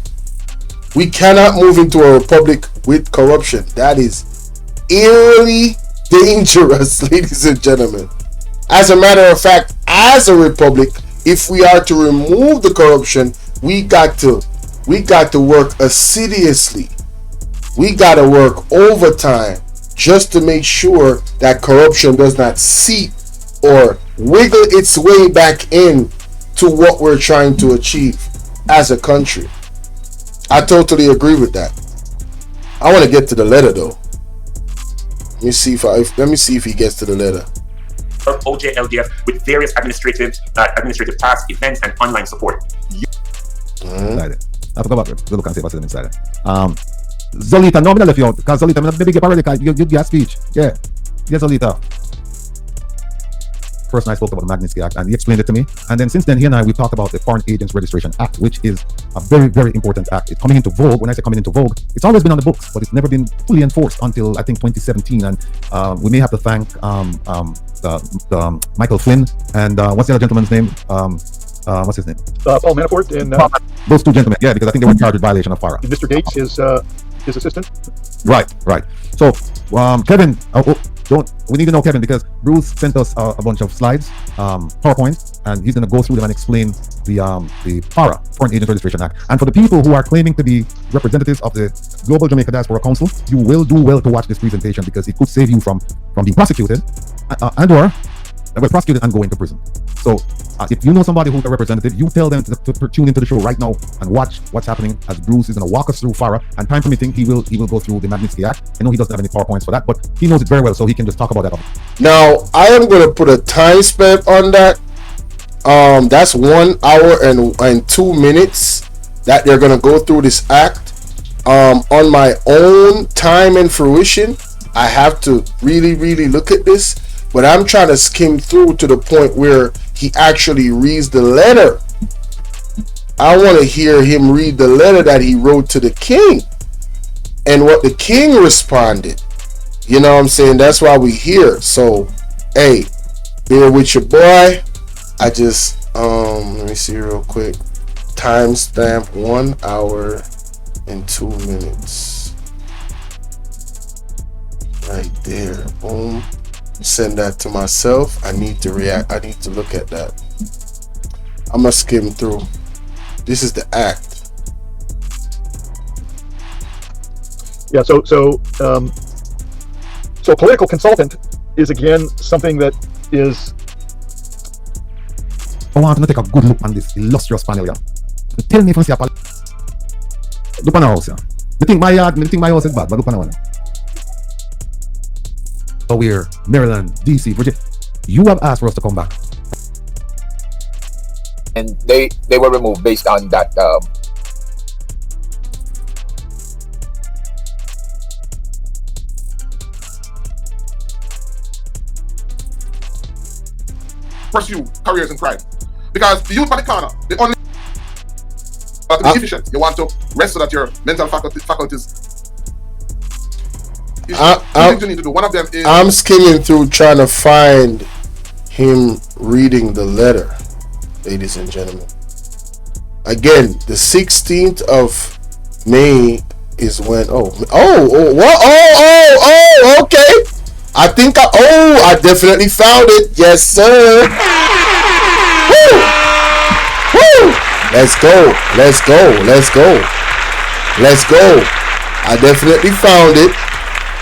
We cannot move into a republic with corruption. That is eerily dangerous, ladies and gentlemen. As a matter of fact, as a republic, if we are to remove the corruption, we got to work assiduously. We got to work overtime just to make sure that corruption does not seep or wiggle its way back in to what we're trying to achieve as a country. I totally agree with that. I want to get to the letter though. Let me see if he gets to the letter. OJLDF with various administrative tasks, events, and online support. I forgot about it. Look and see what's inside it. Zolita, no, I'm not left you out because Zolita, I'm not maybe get already. You get speech. Yeah, Zolita. First, I spoke about the Magnitsky Act, and he explained it to me. And then since then, he and I we talked about the Foreign Agents Registration Act, which is a very, very important act. It's coming into vogue. When I say coming into vogue, it's always been on the books, but it's never been fully enforced until I think 2017. And we may have to thank Michael Flynn and what's the other gentleman's name? What's his name? Paul Manafort and those two gentlemen. Yeah, because I think they were charged with violation of FARA. Mr. Gates, his assistant. Right. So, Kevin, we need to know Kevin because Bruce sent us a bunch of slides, PowerPoint, and he's going to go through them and explain the FARA, Foreign Agent Registration Act. And for the people who are claiming to be representatives of the Global Jamaica Diaspora Council, you will do well to watch this presentation because it could save you from being prosecuted and/or prosecuted and go into prison. So, if you know somebody who's a representative, you tell them to tune into the show right now and watch what's happening as Bruce is going to walk us through FARA. And time permitting, he will go through the Magnitsky Act. I know he doesn't have any PowerPoints for that, but he knows it very well, so he can just talk about that. Now, I am going to put a time stamp on that. That's 1 hour and 2 minutes that they're going to go through this act. On my own time and fruition, I have to really, really look at this. But I'm trying to skim through to the point where he actually reads the letter. I want to hear him read the letter that he wrote to the king and what the king responded. You know what I'm saying? That's why we here. So, hey, bear with your boy. I just, let me see real quick. Timestamp 1 hour and 2 minutes. Right there. Boom. Send that to myself. I need to react. I need to look at that. I'm gonna skim through. This is the act. Yeah. So political consultant is again something that is. I want to take a good look on this illustrious panel here. Tell me if you see a look on the house. Yeah. You think my house is bad, but look on the one. We're Maryland, DC, Virginia. You have asked for us to come back, and they were removed based on that. Pursue careers in crime, because the youth by the corner, the only deficient. You want to rest so that your mental faculties. You need to do. One of them is I'm skimming through trying to find him reading the letter, ladies and gentlemen. Again, the 16th of May is when okay. I think I definitely found it. Yes, sir. Woo! Woo! Let's go. I definitely found it.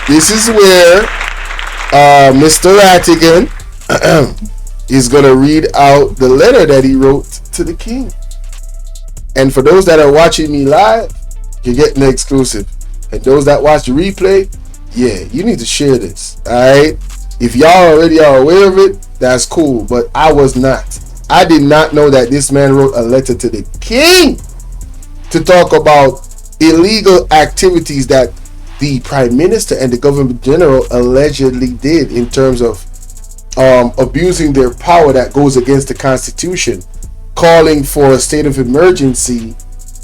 This is where Mr. Rattigan is going to read out the letter that he wrote to the king. And for those that are watching me live, you're getting the exclusive. And those that watch the replay, yeah, you need to share this. Alright? If y'all already are aware of it, that's cool. But I was not. I did not know that this man wrote a letter to the king to talk about illegal activities that the Prime Minister and the Government General allegedly did in terms of abusing their power that goes against the Constitution, calling for a state of emergency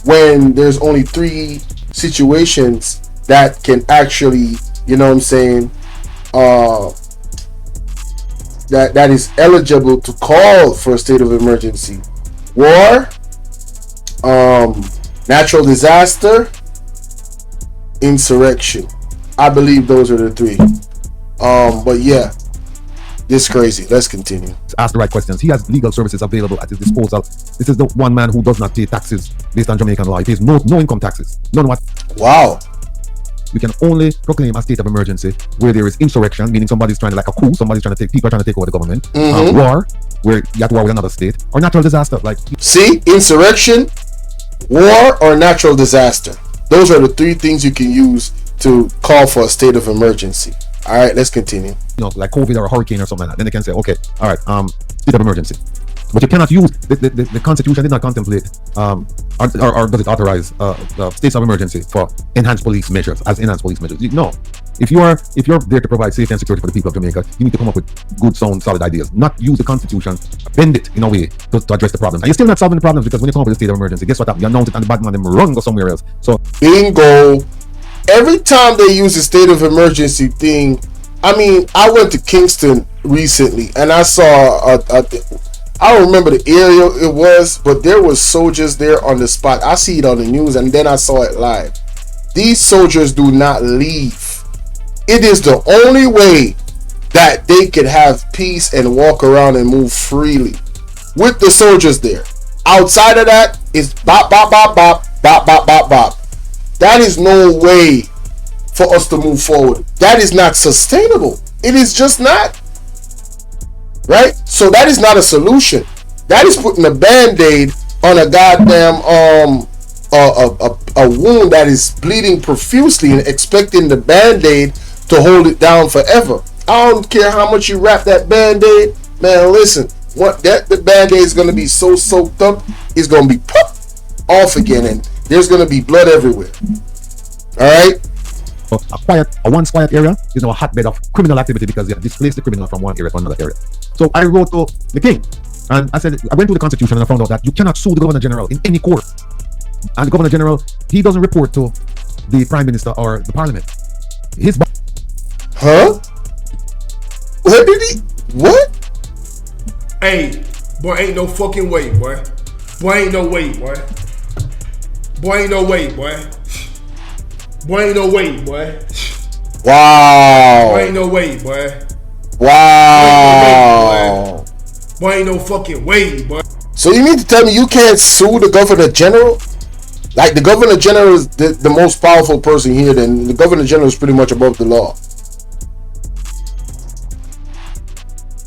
when there's only 3 situations that can actually, you know what I'm saying, that is eligible to call for a state of emergency: war, natural disaster, insurrection. I believe those are the three. But yeah, this is crazy. Let's continue. Ask the right questions. He has legal services available at his disposal. This is the one man who does not pay taxes based on Jamaican law. He pays no income taxes. None what. Wow. You can only proclaim a state of emergency where there is insurrection, meaning somebody's trying to, like a coup, somebody's trying to people are trying to take over the government. War, where you have to war with another state, or natural disaster. Like, see, insurrection, war, or natural disaster. Those are the three things you can use to call for a state of emergency. All right, let's continue. You know, like COVID or a hurricane or something like that. Then they can say, okay, all right, state of emergency. But you cannot use the Constitution did not contemplate or does it authorize states of emergency for enhanced police measures as enhanced police measures. No, if you're there to provide safety and security for the people of Jamaica, you need to come up with good, sound, solid ideas. Not use the Constitution, bend it in a way to address the problems. And you're still not solving the problems because when you come up with a state of emergency, guess what happens? You announce it and the bad man them run go somewhere else. So bingo. Every time they use the state of emergency thing, I mean, I went to Kingston recently and I saw I don't remember the area it was, but there was soldiers there on the spot. I see it on the news and then I saw it live. These soldiers do not leave. It is the only way that they could have peace and walk around and move freely with the soldiers there. Outside of that, it's bop, bop, bop, bop, bop, bop, bop, bop. That is no way for us to move forward. That is not sustainable. It is just not. Right? So that is not a solution. That is putting a band-aid on a goddamn a wound that is bleeding profusely and expecting the band-aid to hold it down forever. I don't care how much you wrap that band-aid. Man, listen, the band-aid is going to be so soaked up, it's going to be pop off again and there's going to be blood everywhere. All right? A once quiet area is now a hotbed of criminal activity because they have displaced the criminal from one area to another area. So I wrote to the king and I said, I went to the Constitution and I found out that you cannot sue the Governor General in any court. And the Governor General, he doesn't report to the Prime Minister or the Parliament. His huh? What did he? What? Hey, boy, ain't no fucking way, boy. Boy, ain't no way, boy. Boy, ain't no way, boy. Boy, ain't no way, boy. Wow. Boy, ain't no way, boy. Wow. Boy, ain't no fucking way, boy. So you mean to tell me you can't sue the Governor General? Like the Governor General is the most powerful person here, then the Governor General is pretty much above the law.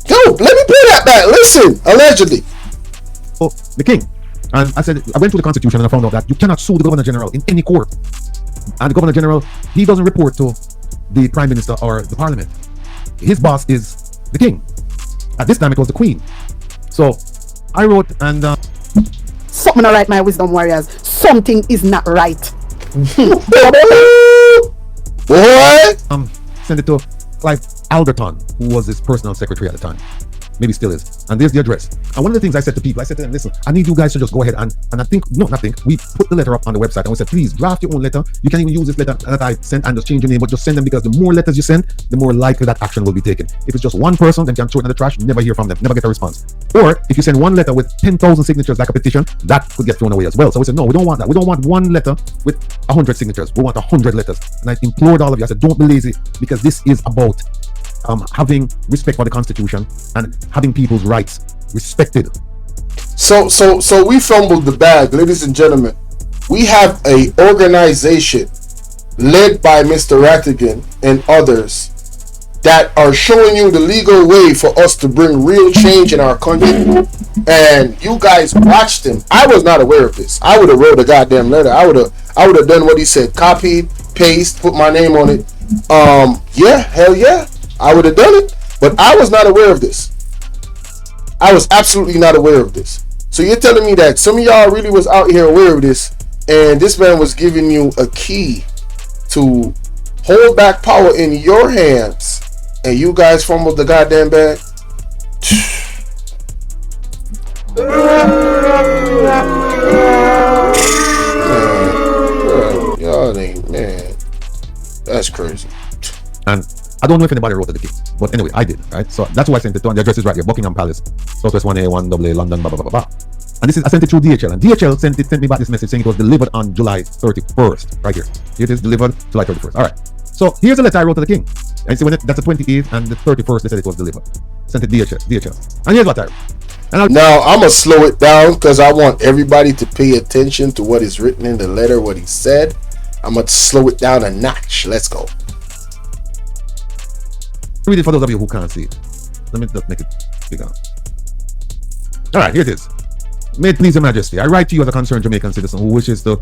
Yo, let me play that back. Listen, allegedly. Oh, the king. And I said, I went to the Constitution and I found out that you cannot sue the Governor General in any court. And the Governor General, he doesn't report to the Prime Minister or the Parliament. His boss is the king. At this time, it was the Queen. So I wrote and something not right, my wisdom warriors. Something is not right. What? Send it to Clive Alderton, who was his personal secretary at the time. Maybe still is. And there's the address. And one of the things I said to people, I said to them, listen, I need you guys to just go ahead and we put the letter up on the website and we said, please draft your own letter. You can even use this letter that I sent and just change your name, but just send them because the more letters you send, the more likely that action will be taken. If it's just one person, then you can throw it in the trash, never hear from them, never get a response. Or if you send one letter with 10,000 signatures like a petition, that could get thrown away as well. So we said, no, we don't want that. We don't want one letter with 100 signatures. We want 100 letters. And I implored all of you, I said, don't be lazy because this is about having respect for the Constitution and having people's rights respected. So we fumbled the bag, ladies and gentlemen. We have a organization led by Mr. Rattigan and others that are showing you the legal way for us to bring real change in our country. And you guys watched them. I was not aware of this. I would have wrote a goddamn letter. I would have done what he said, copied, paste, put my name on it. Yeah, hell yeah. I would have done it, but I was not aware of this. I was absolutely not aware of this. So you're telling me that some of y'all really was out here aware of this, and this man was giving you a key to hold back power in your hands, and you guys fumbled the goddamn bag? Man, y'all ain't, man. That's crazy. And I don't know if anybody wrote to the king, but anyway, I did, right? So that's why I sent it to, and the address is right here, Buckingham Palace, Southwest 1A, 1AA, London, blah, blah, blah, blah. And this is, I sent it through DHL, and DHL sent me back this message saying it was delivered on July 31st, right here. Here it is, delivered July 31st. All right. So here's the letter I wrote to the king. And you see, that's the 28th and the 31st, they said it was delivered. Sent it DHL. And here's what I wrote. Now, I'm going to slow it down because I want everybody to pay attention to what is written in the letter, what he said. I'm going to slow it down a notch. Let's go. Read it for those of you who can't see it. Let me just make it bigger. All right, here it is. May it please your majesty, I write to you as a concerned Jamaican citizen who wishes to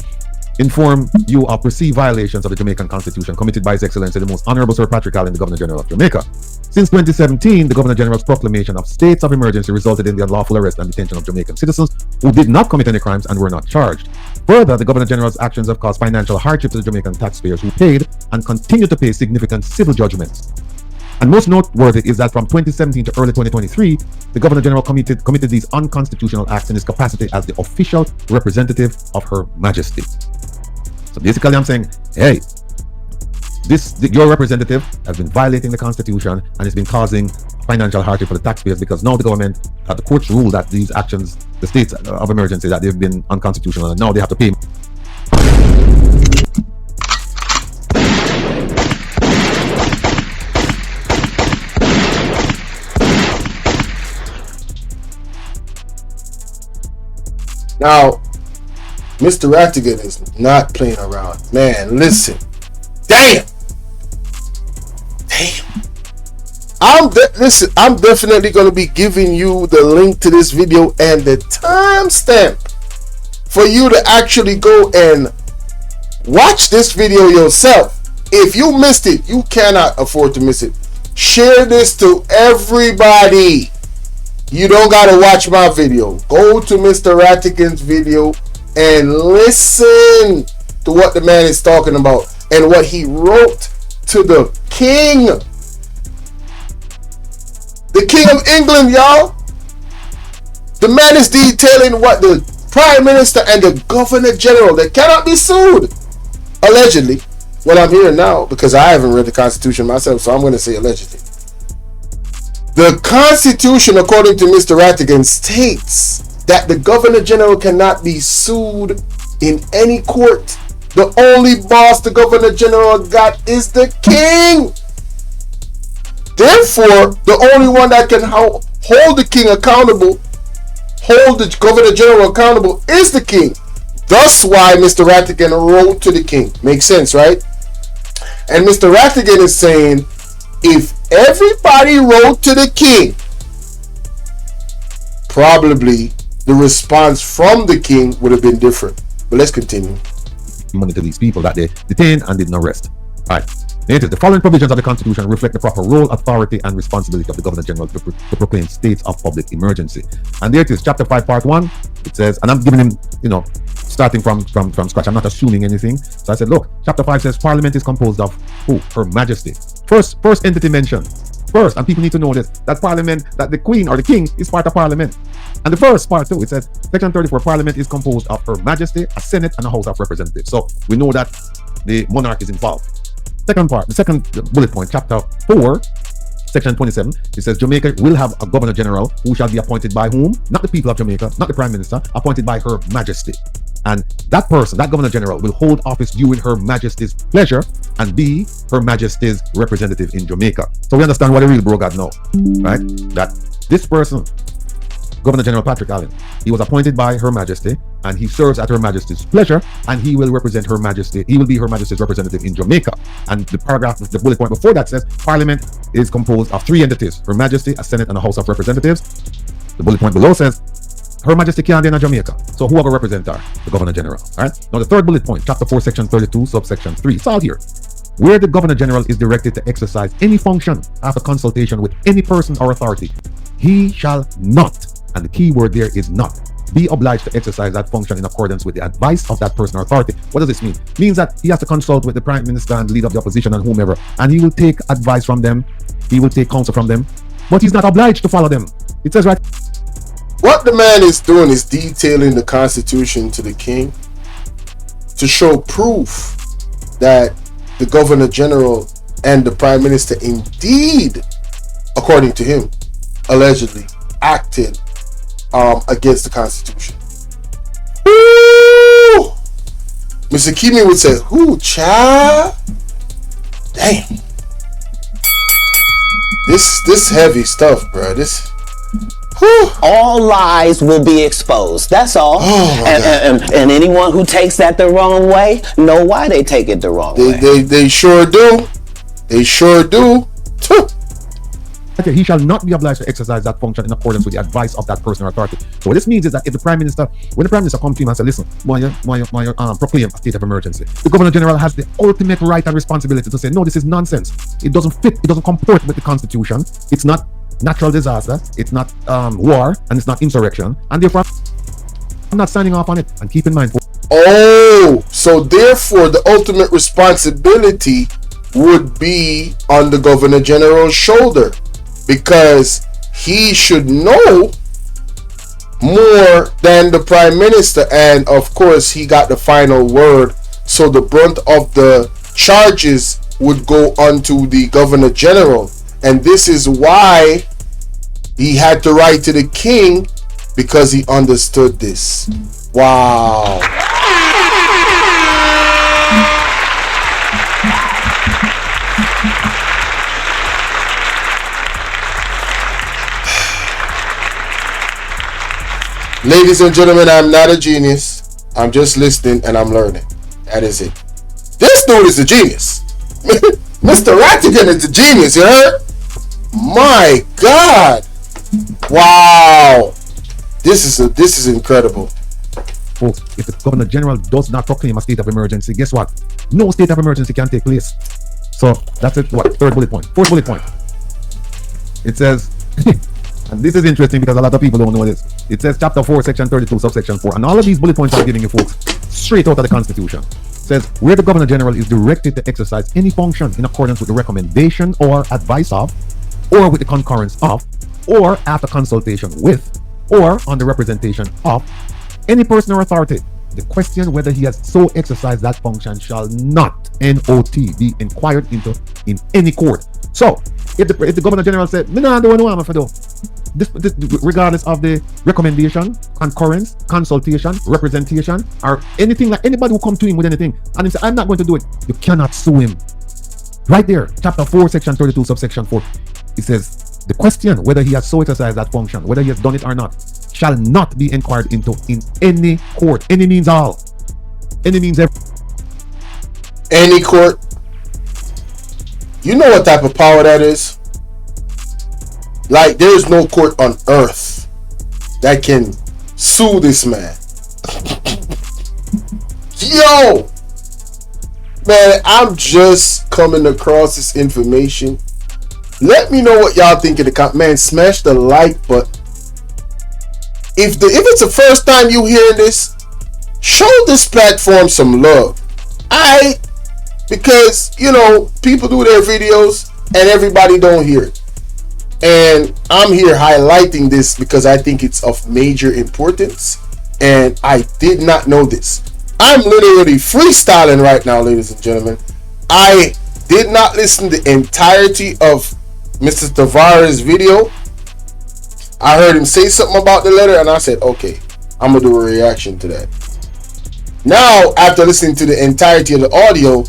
inform you of perceived violations of the Jamaican Constitution committed by His Excellency the Most Honorable Sir Patrick Allen, the Governor General of Jamaica. Since 2017, the Governor General's proclamation of states of emergency resulted in the unlawful arrest and detention of Jamaican citizens who did not commit any crimes and were not charged. Further, the Governor General's actions have caused financial hardship to the Jamaican taxpayers who paid and continue to pay significant civil judgments. And most noteworthy is that from 2017 to early 2023, the Governor General committed these unconstitutional acts in his capacity as the official representative of Her Majesty. So basically, I'm saying, hey, your representative has been violating the Constitution and it's been causing financial hardship for the taxpayers because now the government, the courts rule that these actions, the states of emergency, that they've been unconstitutional and now they have to pay. Now, Mr. Rattigan is not playing around. Man, listen. Damn. I'm definitely going to be giving you the link to this video and the timestamp for you to actually go and watch this video yourself. If you missed it, you cannot afford to miss it. Share this to everybody. You don't gotta watch my video. Go to Mr. Rattigan's video and listen to what the man is talking about and what he wrote to the king. The King of England, y'all. The man is detailing what the Prime Minister and the Governor General, they cannot be sued. Allegedly. Well, I'm here now because I haven't read the Constitution myself, so I'm going to say allegedly. The Constitution, according to Mr. Rattigan, states that the Governor General cannot be sued in any court. The only boss the Governor General got is the King. Therefore, the only one that can hold the King accountable, hold the Governor General accountable, is the King. Thus why Mr. Rattigan wrote to the King. Makes sense, right? And Mr. Rattigan is saying, if everybody wrote to the King, probably the response from the King would have been different. But let's continue. Money to these people that they detained and did not arrest. All right. It is the following provisions of the Constitution reflect the proper role, authority, and responsibility of the Governor General to proclaim states of public emergency. And there it is, Chapter 5, Part 1. It says, and I'm giving him, starting from scratch. I'm not assuming anything. So I said, look, Chapter 5 says Parliament is composed of who? Her Majesty. First entity mentioned. First, and people need to know this, that Parliament, that the Queen or the King is part of Parliament. And the first part too, it says, Section 34, Parliament is composed of Her Majesty, a Senate, and a House of Representatives. So we know that the monarch is involved. Second part, the second bullet point, Chapter 4, Section 27, it says Jamaica will have a Governor General who shall be appointed by whom? Not the people of Jamaica, not the Prime Minister, appointed by Her Majesty. And that person, that Governor General, will hold office during Her Majesty's pleasure and be Her Majesty's representative in Jamaica. So we understand what the real bro got now, right? That this person, Governor General Patrick Allen, he was appointed by Her Majesty and he serves at Her Majesty's pleasure and he will represent Her Majesty. He will be Her Majesty's representative in Jamaica. And the paragraph, the bullet point before that says Parliament is composed of 3 entities, Her Majesty, a Senate, and a House of Representatives. The bullet point below says Her Majesty can't be in Jamaica. So whoever represents her, the Governor General. All right. Now the third bullet point, Chapter 4, Section 32, Subsection 3. It's all here. Where the Governor General is directed to exercise any function after consultation with any person or authority, he shall not, and the key word there is not, be obliged to exercise that function in accordance with the advice of that person or authority. What does this mean? It means that he has to consult with the Prime Minister and the leader of the opposition and whomever, and he will take advice from them, he will take counsel from them, but he's not obliged to follow them. It says right. What the man is doing is detailing the Constitution to the King to show proof that the Governor General and the Prime Minister indeed, according to him, allegedly acted against the Constitution. Woo! Mr. Kimi would say, "Who, child? Damn. This heavy stuff, bro. This." Whew. All lies will be exposed. That's all. And anyone who takes that the wrong way know why they take it the wrong way. They sure do. They sure do. Okay, he shall not be obliged to exercise that function in accordance with the advice of that person or authority. So what this means is that if the Prime Minister, when the Prime Minister comes to him and says, "Listen, why you proclaim a state of emergency," the Governor General has the ultimate right and responsibility to say, "No, this is nonsense. It doesn't fit. It doesn't comport with the Constitution. It's not natural disaster. It's not war, and it's not insurrection. And therefore, I'm not signing off on it." And keep in mind. So therefore, the ultimate responsibility would be on the Governor General's shoulder, because he should know more than the Prime Minister, and of course he got the final word, so the brunt of the charges would go onto the Governor General. And this is why he had to write to the king, because he understood this. Wow. Ladies and gentlemen, I'm not a genius. I'm just listening and I'm learning. That is it. This dude is a genius. Mr. Rattigan is a genius, you heard? My God. Wow. This is incredible. Folks, if the Governor General does not proclaim a state of emergency, guess what? No state of emergency can take place. So that's it. What? Third bullet point. Fourth bullet point. It says, and this is interesting because a lot of people don't know this. It says chapter 4, section 32, subsection 4. And all of these bullet points I'm giving you, folks, straight out of the Constitution. It says, where the Governor General is directed to exercise any function in accordance with the recommendation or advice of, or with the concurrence of, or after consultation with, or on the representation of any person or authority, the question whether he has so exercised that function shall not, N-O-T, be inquired into in any court. So, if the Governor General said, "Me nah do no harm for do," this regardless of the recommendation, concurrence, consultation, representation, or anything, like anybody who come to him with anything, and he say, "I'm not going to do it," you cannot sue him. Right there, chapter 4, section 32, subsection 4. It says, the question whether he has so exercised that function, whether he has done it or not, shall not be inquired into in any court. Any means all. Any means every. Any court. You know what type of power that is? Like, there's no court on earth that can sue this man. Yo! Man, I'm just coming across this information. Let me know what y'all think in the comments. Man, smash the like button. If it's the first time you hear this, show this platform some love. Because, you know, people do their videos and everybody don't hear it. And I'm here highlighting this because I think it's of major importance. And I did not know this. I'm literally freestyling right now, ladies and gentlemen. I did not listen to the entirety of Mr. Tavares' video. I heard him say something about the letter and I said, okay, I'm going to do a reaction to that. Now, after listening to the entirety of the audio,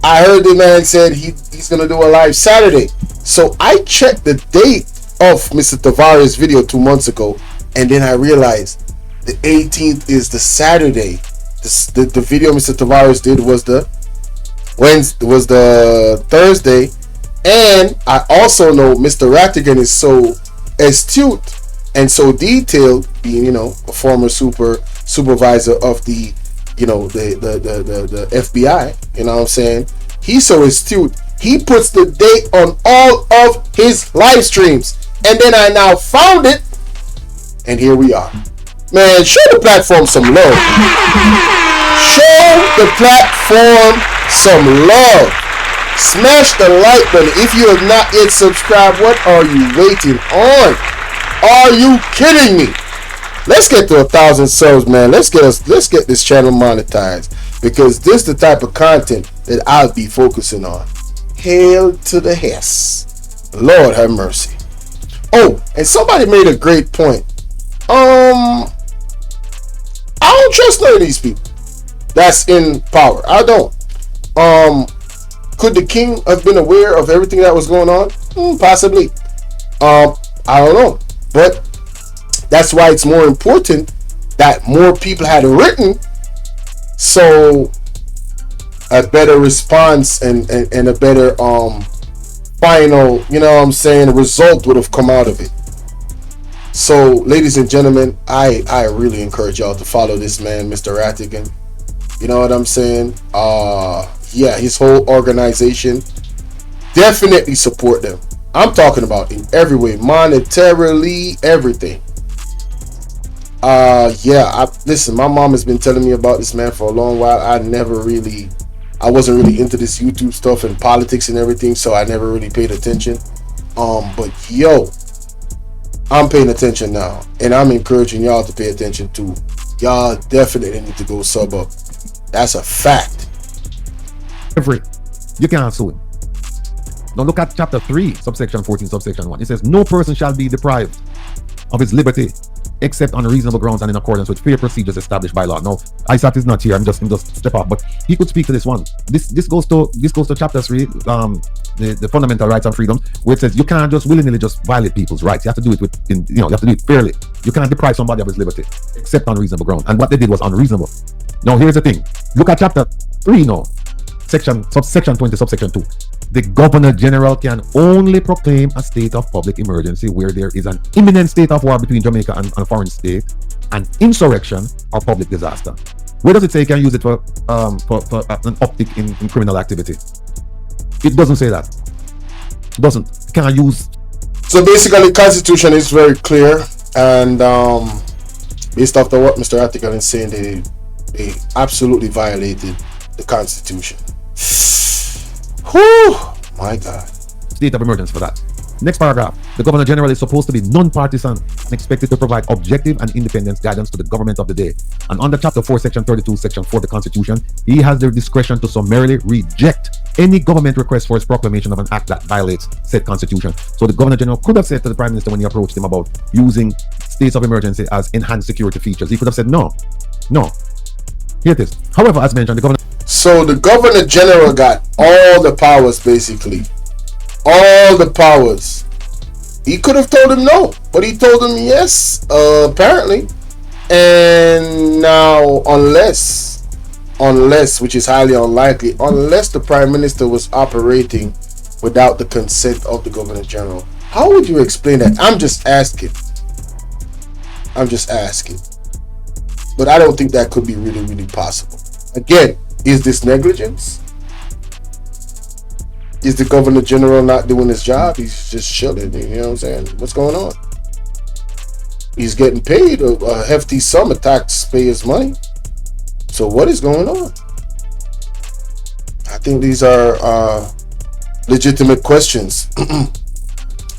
I heard the man said he's going to do a live Saturday. So I checked the date of Mr. Tavares' video 2 months ago, and then I realized the 18th is the Saturday. The video Mr. Tavares did was the Thursday. And I also know Mr. Rattigan is so astute and so detailed, being, you know, a former supervisor of the, you know, the FBI, you know what I'm saying? He's so astute. He puts the date on all of his live streams. And then I now found it, and here we are. Man, show the platform some love. Show the platform some love. Smash the like button. If you have not yet subscribed, what are you waiting on? Are you kidding me? Let's get to 1,000 subs, man. Let's get this channel monetized, because this is the type of content that I'll be focusing on. Hail to the Hess. Lord have mercy. Oh, and somebody made a great point. I don't trust none of these people that's in power. I don't. Could the king have been aware of everything that was going on? Possibly. I don't know. But that's why it's more important that more people had written, so a better response and a better final, you know what I'm saying, result would have come out of it. So, ladies and gentlemen, I really encourage y'all to follow this man, Mr. Rattigan. You know what I'm saying? Yeah, his whole organization. Definitely support them. I'm talking about in every way, monetarily, everything. Yeah, listen, my mom has been telling me about this man for a long while. I wasn't really into this YouTube stuff and politics and everything, so I never really paid attention. But yo, I'm paying attention now, and I'm encouraging y'all to pay attention too. Y'all definitely need to go sub up. That's a fact. You can't sue him. Now look at chapter 3, subsection 14, subsection 1. It says, no person shall be deprived of his liberty except on reasonable grounds and in accordance with fair procedures established by law. Now, Isaac is not here. I'm just step up, but he could speak to this one. This goes to chapter 3, the fundamental rights and freedoms, where it says you can't just willy-nilly just violate people's rights. You have to do it you have to do it fairly. You can't deprive somebody of his liberty except on reasonable grounds. And what they did was unreasonable. Now, here's the thing. Look at chapter 3 now. Subsection 20, subsection 2. The Governor General can only proclaim a state of public emergency where there is an imminent state of war between Jamaica and a foreign state, an insurrection, or public disaster. Where does it say you can use it for an uptick in criminal activity? It doesn't say that. It doesn't. Can I use? So basically, the Constitution is very clear, and based off what Mr. Rattigan is saying, they absolutely violated the Constitution. Whew, my God. State of emergency for that. Next paragraph. The Governor General is supposed to be non-partisan and expected to provide objective and independent guidance to the government of the day. And under Chapter 4, Section 32, Section 4 of the Constitution, he has the discretion to summarily reject any government request for his proclamation of an act that violates said Constitution. So the Governor General could have said to the Prime Minister when he approached him about using states of emergency as enhanced security features, he could have said no. Here it is. However, as mentioned, the Governor... So the Governor General got all the powers, basically. All the powers. He could have told him no, but he told him yes, apparently. And now, unless, which is highly unlikely, unless the Prime Minister was operating without the consent of the Governor General. How would you explain that? I'm just asking. But I don't think that could be really, really possible. Again, is this negligence? Is the Governor General not doing his job? He's just chilling, you know what I'm saying? What's going on? He's getting paid a hefty sum of taxpayers' money. So what is going on? I think these are legitimate questions.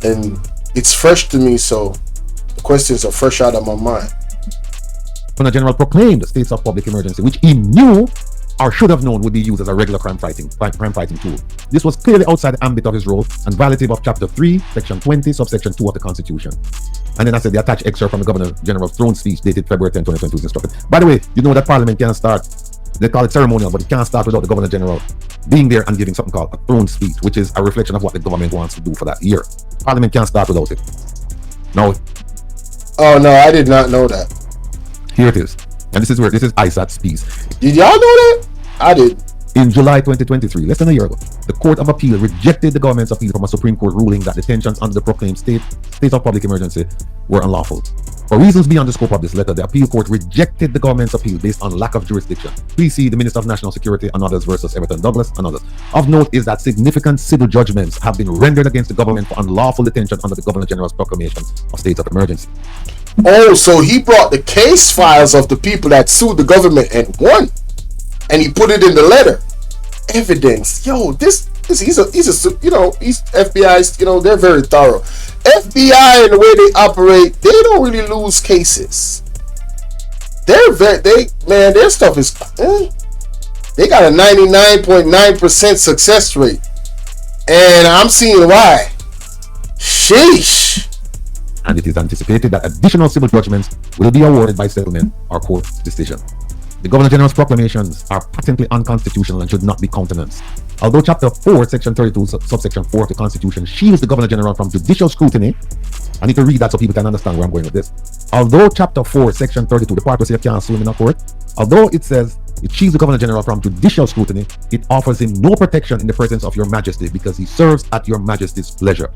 And it's fresh to me, so the questions are fresh out of my mind. Governor General proclaimed the states of public emergency, which he knew or should have known would be used as a regular crime fighting tool. This was clearly outside the ambit of his role and violative of Chapter 3, Section 20, subsection 2 of the Constitution. And then I said the attached excerpt from the Governor General's throne speech dated February 10, 2022 is instructed. By the way, you know that Parliament can't start, they call it ceremonial, but it can't start without the Governor General being there and giving something called a throne speech, which is a reflection of what the government wants to do for that year. Parliament can't start without it. No. Oh no, I did not know that. Here it is. And this is ISAT's piece. Did y'all know that? I did. In July 2023, less than a year ago, the Court of Appeal rejected the government's appeal from a Supreme Court ruling that detentions under the proclaimed state of public emergency were unlawful. For reasons beyond the scope of this letter, the appeal court rejected the government's appeal based on lack of jurisdiction. Please see the Minister of National Security and others versus Everton Douglas and others. Of note is that significant civil judgments have been rendered against the government for unlawful detention under the Governor General's proclamation of states of emergency. Oh, so he brought the case files of the people that sued the government and won, and he put it in the letter. Evidence, yo, he's FBI, they're very thorough. FBI and the way they operate, they don't really lose cases. Their stuff is, they got a 99.9% success rate. And I'm seeing why. Sheesh. And it is anticipated that additional civil judgments will be awarded by settlement or court decision. The Governor General's proclamations are patently unconstitutional and should not be countenanced. Although Chapter 4, Section 32, Subsection 4 of the Constitution shields the Governor General from judicial scrutiny, I need to read that so people can understand where I'm going with this. Although Chapter 4, Section 32, the part where you can't sue him in a court, although it says it shields the Governor General from judicial scrutiny, it offers him no protection in the presence of your Majesty because he serves at your Majesty's pleasure.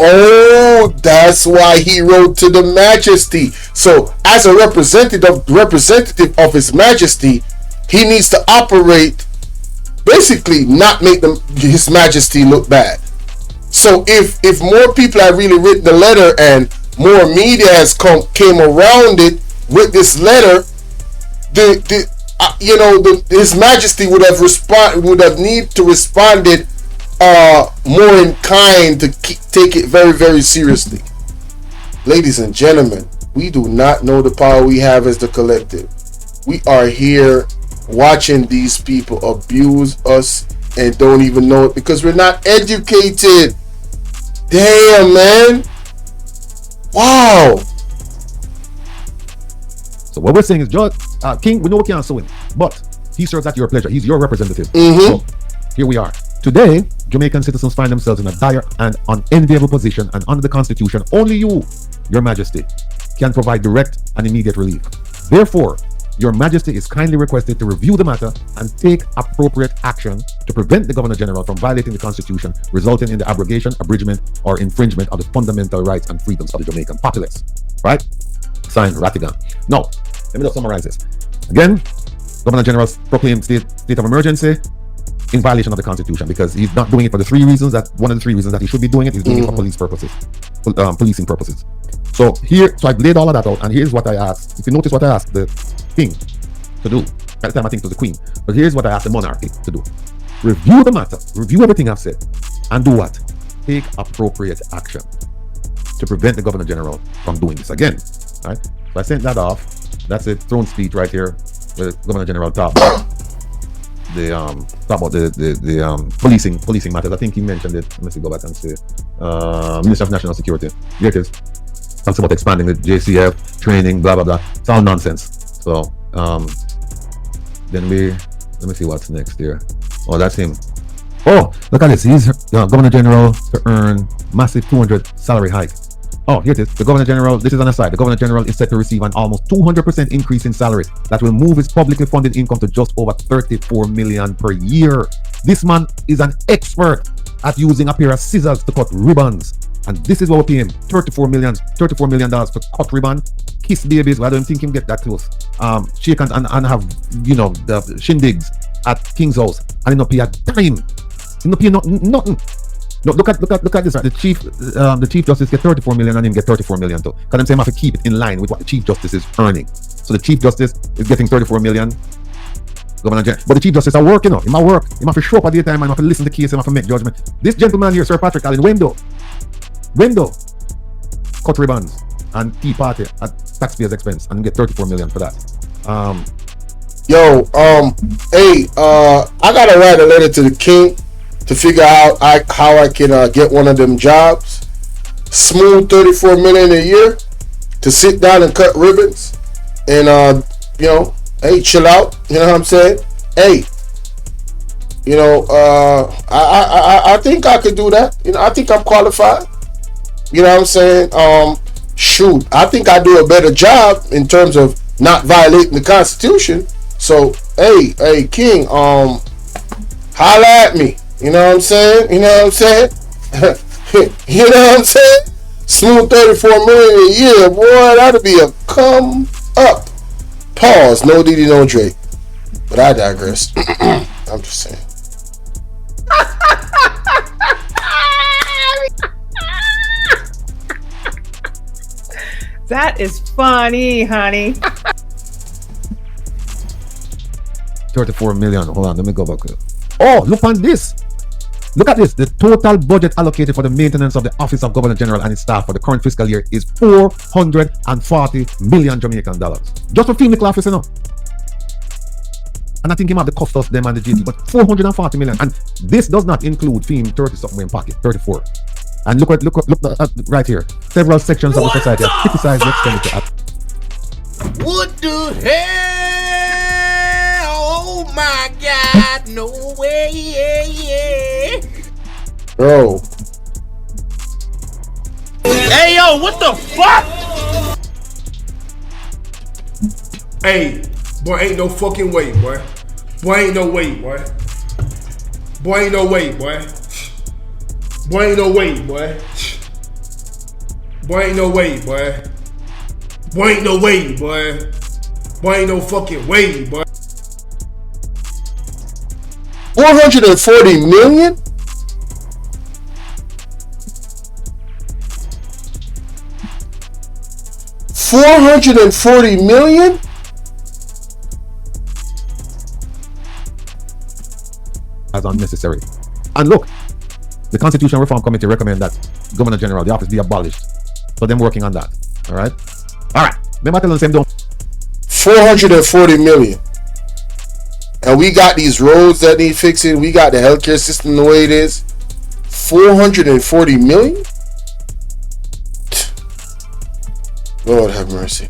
Oh, that's why he wrote to the Majesty. So, as a representative of His Majesty, he needs to operate, basically not make His Majesty look bad. So, if more people have really written the letter and more media has came around it with this letter, His Majesty would have need to responded more in kind to take it very, very seriously. Ladies and gentlemen, we do not know the power we have as the collective. We are here watching these people abuse us and don't even know it because we're not educated. Damn, man. Wow. So what we're saying is, Judge King, we know we can't sue him, but he serves at your pleasure. He's your representative. So here we are. Today, Jamaican citizens find themselves in a dire and unenviable position, and under the Constitution, only you, Your Majesty, can provide direct and immediate relief. Therefore, Your Majesty is kindly requested to review the matter and take appropriate action to prevent the Governor General from violating the Constitution, resulting in the abrogation, abridgment, or infringement of the fundamental rights and freedoms of the Jamaican populace. Right? Signed, Rattigan. Now, let me just summarize this. Again, Governor General proclaimed state of emergency in violation of the Constitution because he's not doing it for the three reasons that one of the three reasons that he should be doing it. He's doing it for police purposes, policing purposes. So I laid all of that out, and here's what I asked. If you notice what I asked the king to do, at the time I think it was the queen, but here's what I asked the monarchy to do: review the matter, review everything I've said, and do what? Take appropriate action to prevent the Governor General from doing this again. Right? So I sent that off. That's a throne speech right here, where the Governor General talked about the policing matters. I think he mentioned it. Let me see, go back and see. Minister of National Security. Here it is. Talks about expanding the JCF training, blah blah blah. It's all nonsense. So then let me see what's next here. Oh, that's him. Oh, look at this. He's Governor General to earn massive 200 salary hike. Oh, here it is. The Governor General, this is an aside. The Governor General is set to receive an almost 200% increase in salary that will move his publicly funded income to just over 34 million per year. This man is an expert at using a pair of scissors to cut ribbons. And this is what we pay him, $34 million to cut ribbon, kiss babies. Well, I don't think him get that close. Shake and have, the shindigs at King's house. And he not pay a dime. He not pay nothing. No, look at this. Right? The chief justice get 34 million and him get 34 million too. Because I'm saying I have to keep it in line with what the chief justice is earning. So the chief justice is getting 34 million. Governor General, but the chief justice are working. He might work. He might have to show up at the time. He might have to listen to the case. He might have to make judgment. This gentleman here, Sir Patrick Allen, window, cut ribbons and tea party at taxpayers' expense and get 34 million for that. I gotta write a letter to the king to figure out how I can get one of them jobs. Smooth 34 million a year to sit down and cut ribbons and chill out. You know what I'm saying? I think I could do that. I think I'm qualified. You know what I'm saying? I think I do a better job in terms of not violating the Constitution. So, King, holla at me. You know what I'm saying? You know what I'm saying? Smooth 34 million a year, boy, that'll be a come up. Pause. No Diddy, no Drake. But I digress. I'm just saying. That is funny, honey. 34 million. Hold on, let me go back. Oh, look on this. Look at this. The total budget allocated for the maintenance of the Office of Governor General and its staff for the current fiscal year is 440 million Jamaican dollars. Just for field office, And I think him have the cost of them and the JT, but 440 million. And this does not include Fim 30 something in pocket, 34. And look right here. Several sections of the society have criticized the expenditure. What the hell? Oh my God, no way, yeah. Bro. Hey yo, what the fuck? Hey, boy, ain't no fucking way, boy. Boy, ain't no way, boy. Boy, ain't no way, boy. Boy, ain't no way, boy. Boy, ain't no way, boy. Boy, ain't no way, boy. Boy, ain't no fucking way, boy. 440 million? $440 million? As unnecessary. And look, the Constitutional Reform Committee recommend that Governor General, the office be abolished. So them working on that. Alright? Alright. Remember telling them don't 440 million. And we got these roads that need fixing. We got the healthcare system the way it is. 440 million? Lord have mercy.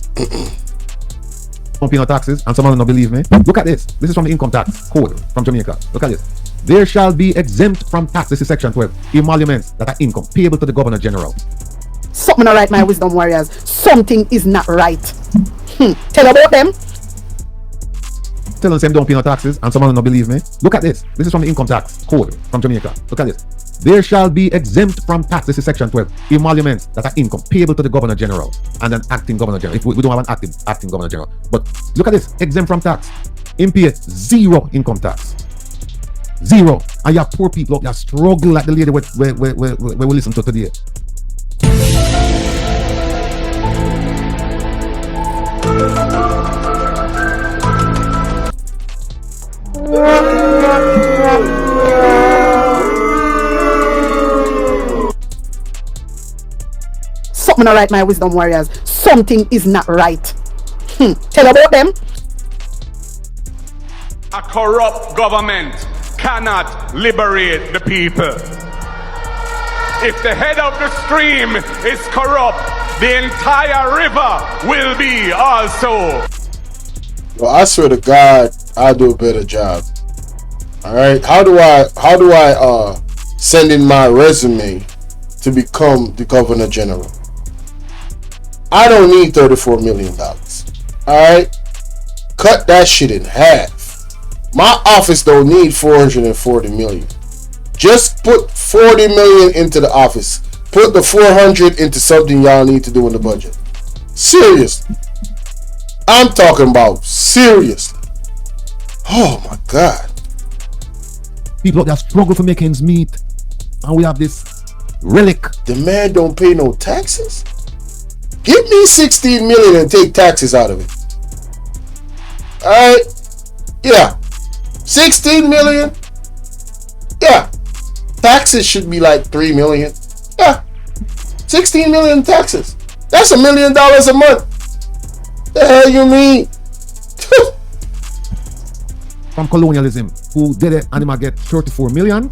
don't pay no taxes, and some of them don't believe me. Look at this. This is from the income tax code from Jamaica. Look at this. There shall be exempt from tax. This is section 12. Emoluments that are income payable to the Governor General. Something not right, my wisdom warriors. Something is not right. Tell about them. Tell them don't pay no taxes, and some of them don't believe me. Look at this. This is from the income tax code from Jamaica. Look at this. There shall be exempt from tax. This is section 12. Emoluments that are income payable to the Governor General and an acting Governor General. If we don't have an acting Governor General. But look at this. Exempt from tax. Him pay zero income tax. Zero. And you have poor people out there struggle like the lady we listen to today. Something not right, my wisdom warriors. Something is not right. Tell about them. A corrupt government cannot liberate the people. If the head of the stream is corrupt, the entire river will be also. Well, I swear to God, I'll do a better job. All right, how do I send in my resume to become the Governor General? I don't need $34 million. All right, cut that shit in half. My office don't need 440 million. Just put 40 million into the office. Put the 400 into something y'all need to do in the budget. Seriously. I'm talking about seriously. Oh my God. People that struggle for making ends meet. And we have this relic. The man don't pay no taxes? Give me 16 million and take taxes out of it. Alright? Yeah. 16 million? Yeah. Taxes should be like 3 million. Yeah. 16 million taxes. That's $1 million a month. The hell you mean? From colonialism, who did it, and him get 34 million,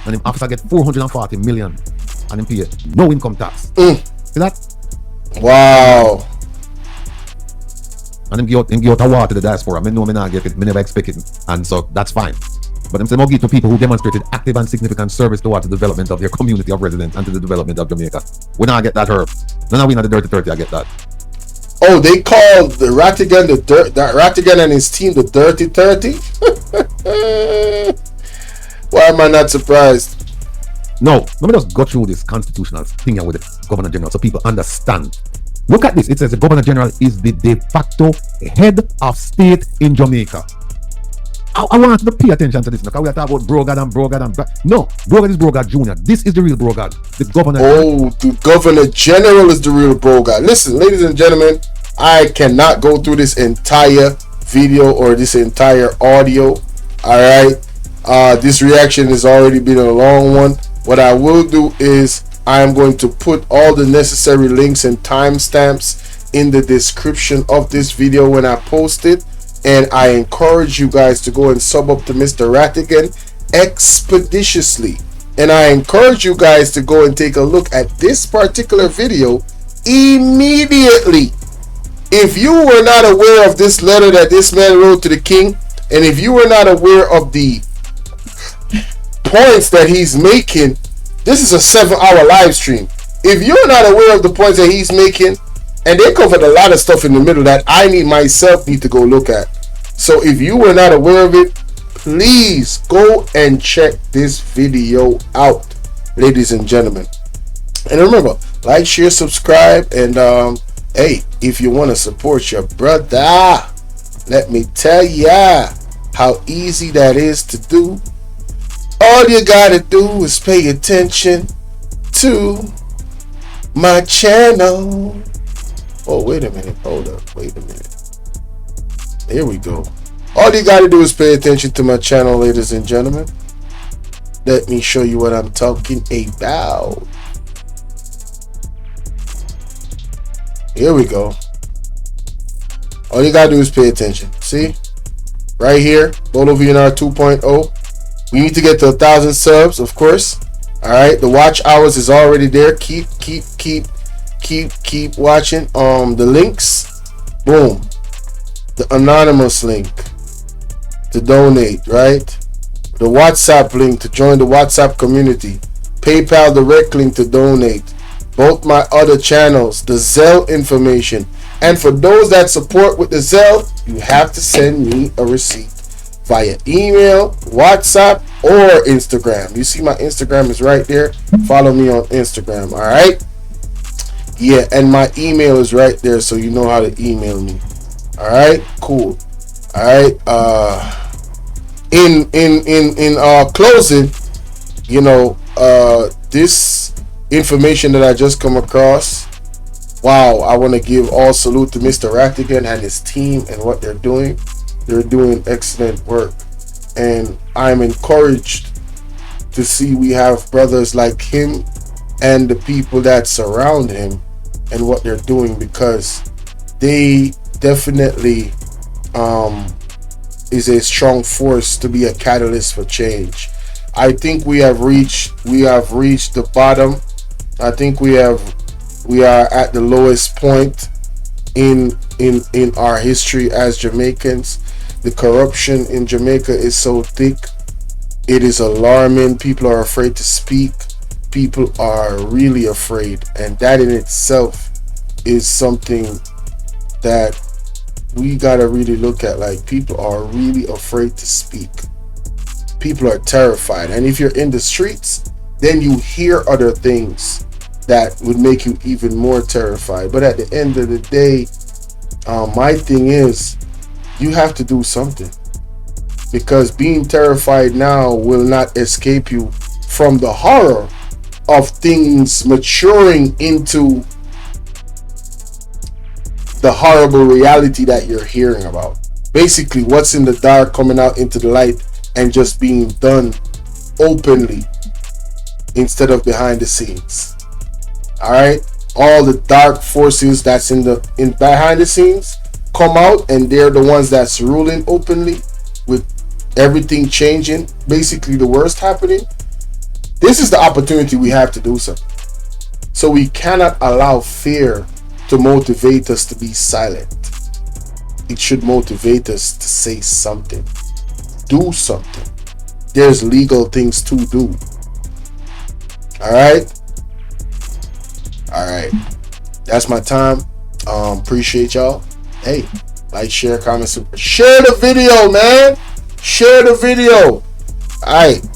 and him officer get 440 million, and him pay no income tax. See that? Wow. And him give out award to the diaspora. I know me not get it, me never expect it, and so that's fine. But I'm saying more give to people who demonstrated active and significant service towards the development of their community of residents and to the development of Jamaica. We not get that herb. No, we not the dirty 30. I get that. Oh, they called the Rattigan Rattigan and his team the Dirty 30? Why am I not surprised? No, let me just go through this constitutional thing here with the Governor General so people understand. Look at this. It says the Governor General is the de facto head of state in Jamaica. I want to pay attention to this now, because we are talking about Brogard. No, Brogard is Brogard Jr. This is the real Brogard. The Governor. Oh, the Governor General is the real Brogard. Listen, ladies and gentlemen, I cannot go through this entire video or this entire audio. Alright. This reaction has already been a long one. What I will do is I am going to put all the necessary links and timestamps in the description of this video when I post it. And I encourage you guys to go and sub up to Mr. Rattigan expeditiously. And I encourage you guys to go and take a look at this particular video immediately. If you were not aware of this letter that this man wrote to the king, and if you were not aware of the points that he's making, this is a 7-hour live stream. If you're not aware of the points that he's making, and they covered a lot of stuff in the middle that I need to go look at. So if you were not aware of it, please go and check this video out, ladies and gentlemen. And remember, like, share, subscribe, and hey, if you want to support your brother, let me tell ya how easy that is to do. All you gotta do is pay attention to my channel. Oh, wait a minute. Hold up. Wait a minute. Here we go. All you gotta do is pay attention to my channel, ladies and gentlemen. Let me show you what I'm talking about. Here we go. All you gotta do is pay attention. See? Right here, Bolo V&R 2.0. We need to get to 1,000 subs, of course. Alright, the watch hours is already there. Keep watching. The links. Boom. The anonymous link to donate, right? The WhatsApp link to join the WhatsApp community. PayPal direct link to donate. Both my other channels, the Zelle information. And for those that support with the Zelle, you have to send me a receipt via email, WhatsApp, or Instagram. You see my Instagram is right there. Follow me on Instagram, all right? Yeah, and my email is right there, so you know how to email me. All right, cool. All right. In closing, you know, this information that I just come across. Wow, I want to give all salute to Mr. Rattigan and his team and what they're doing. They're doing excellent work, and I'm encouraged to see we have brothers like him and the people that surround him and what they're doing, because they definitely is a strong force to be a catalyst for change. I think we have reached the bottom. I think we are at the lowest point in our history as Jamaicans. The corruption in Jamaica is so thick, it is alarming. People are afraid to speak. People are really afraid, and that in itself is something that we gotta really look at. Like, people are really afraid to speak. People are terrified, and if you're in the streets, then you hear other things that would make you even more terrified. But at the end of the day, my thing is, you have to do something, because being terrified now will not escape you from the horror of things maturing into the horrible reality that you're hearing about. Basically, what's in the dark coming out into the light and just being done openly instead of behind the scenes. All right, all the dark forces that's in behind the scenes come out, and they're the ones that's ruling openly, with everything changing, basically the worst happening. This is the opportunity we have to do something. So we cannot allow fear to motivate us to be silent. It should motivate us to say something, do something. There's legal things to do. All right, that's my time. Appreciate y'all. Hey, like, share, comment, share the video, man. Share the video. All right.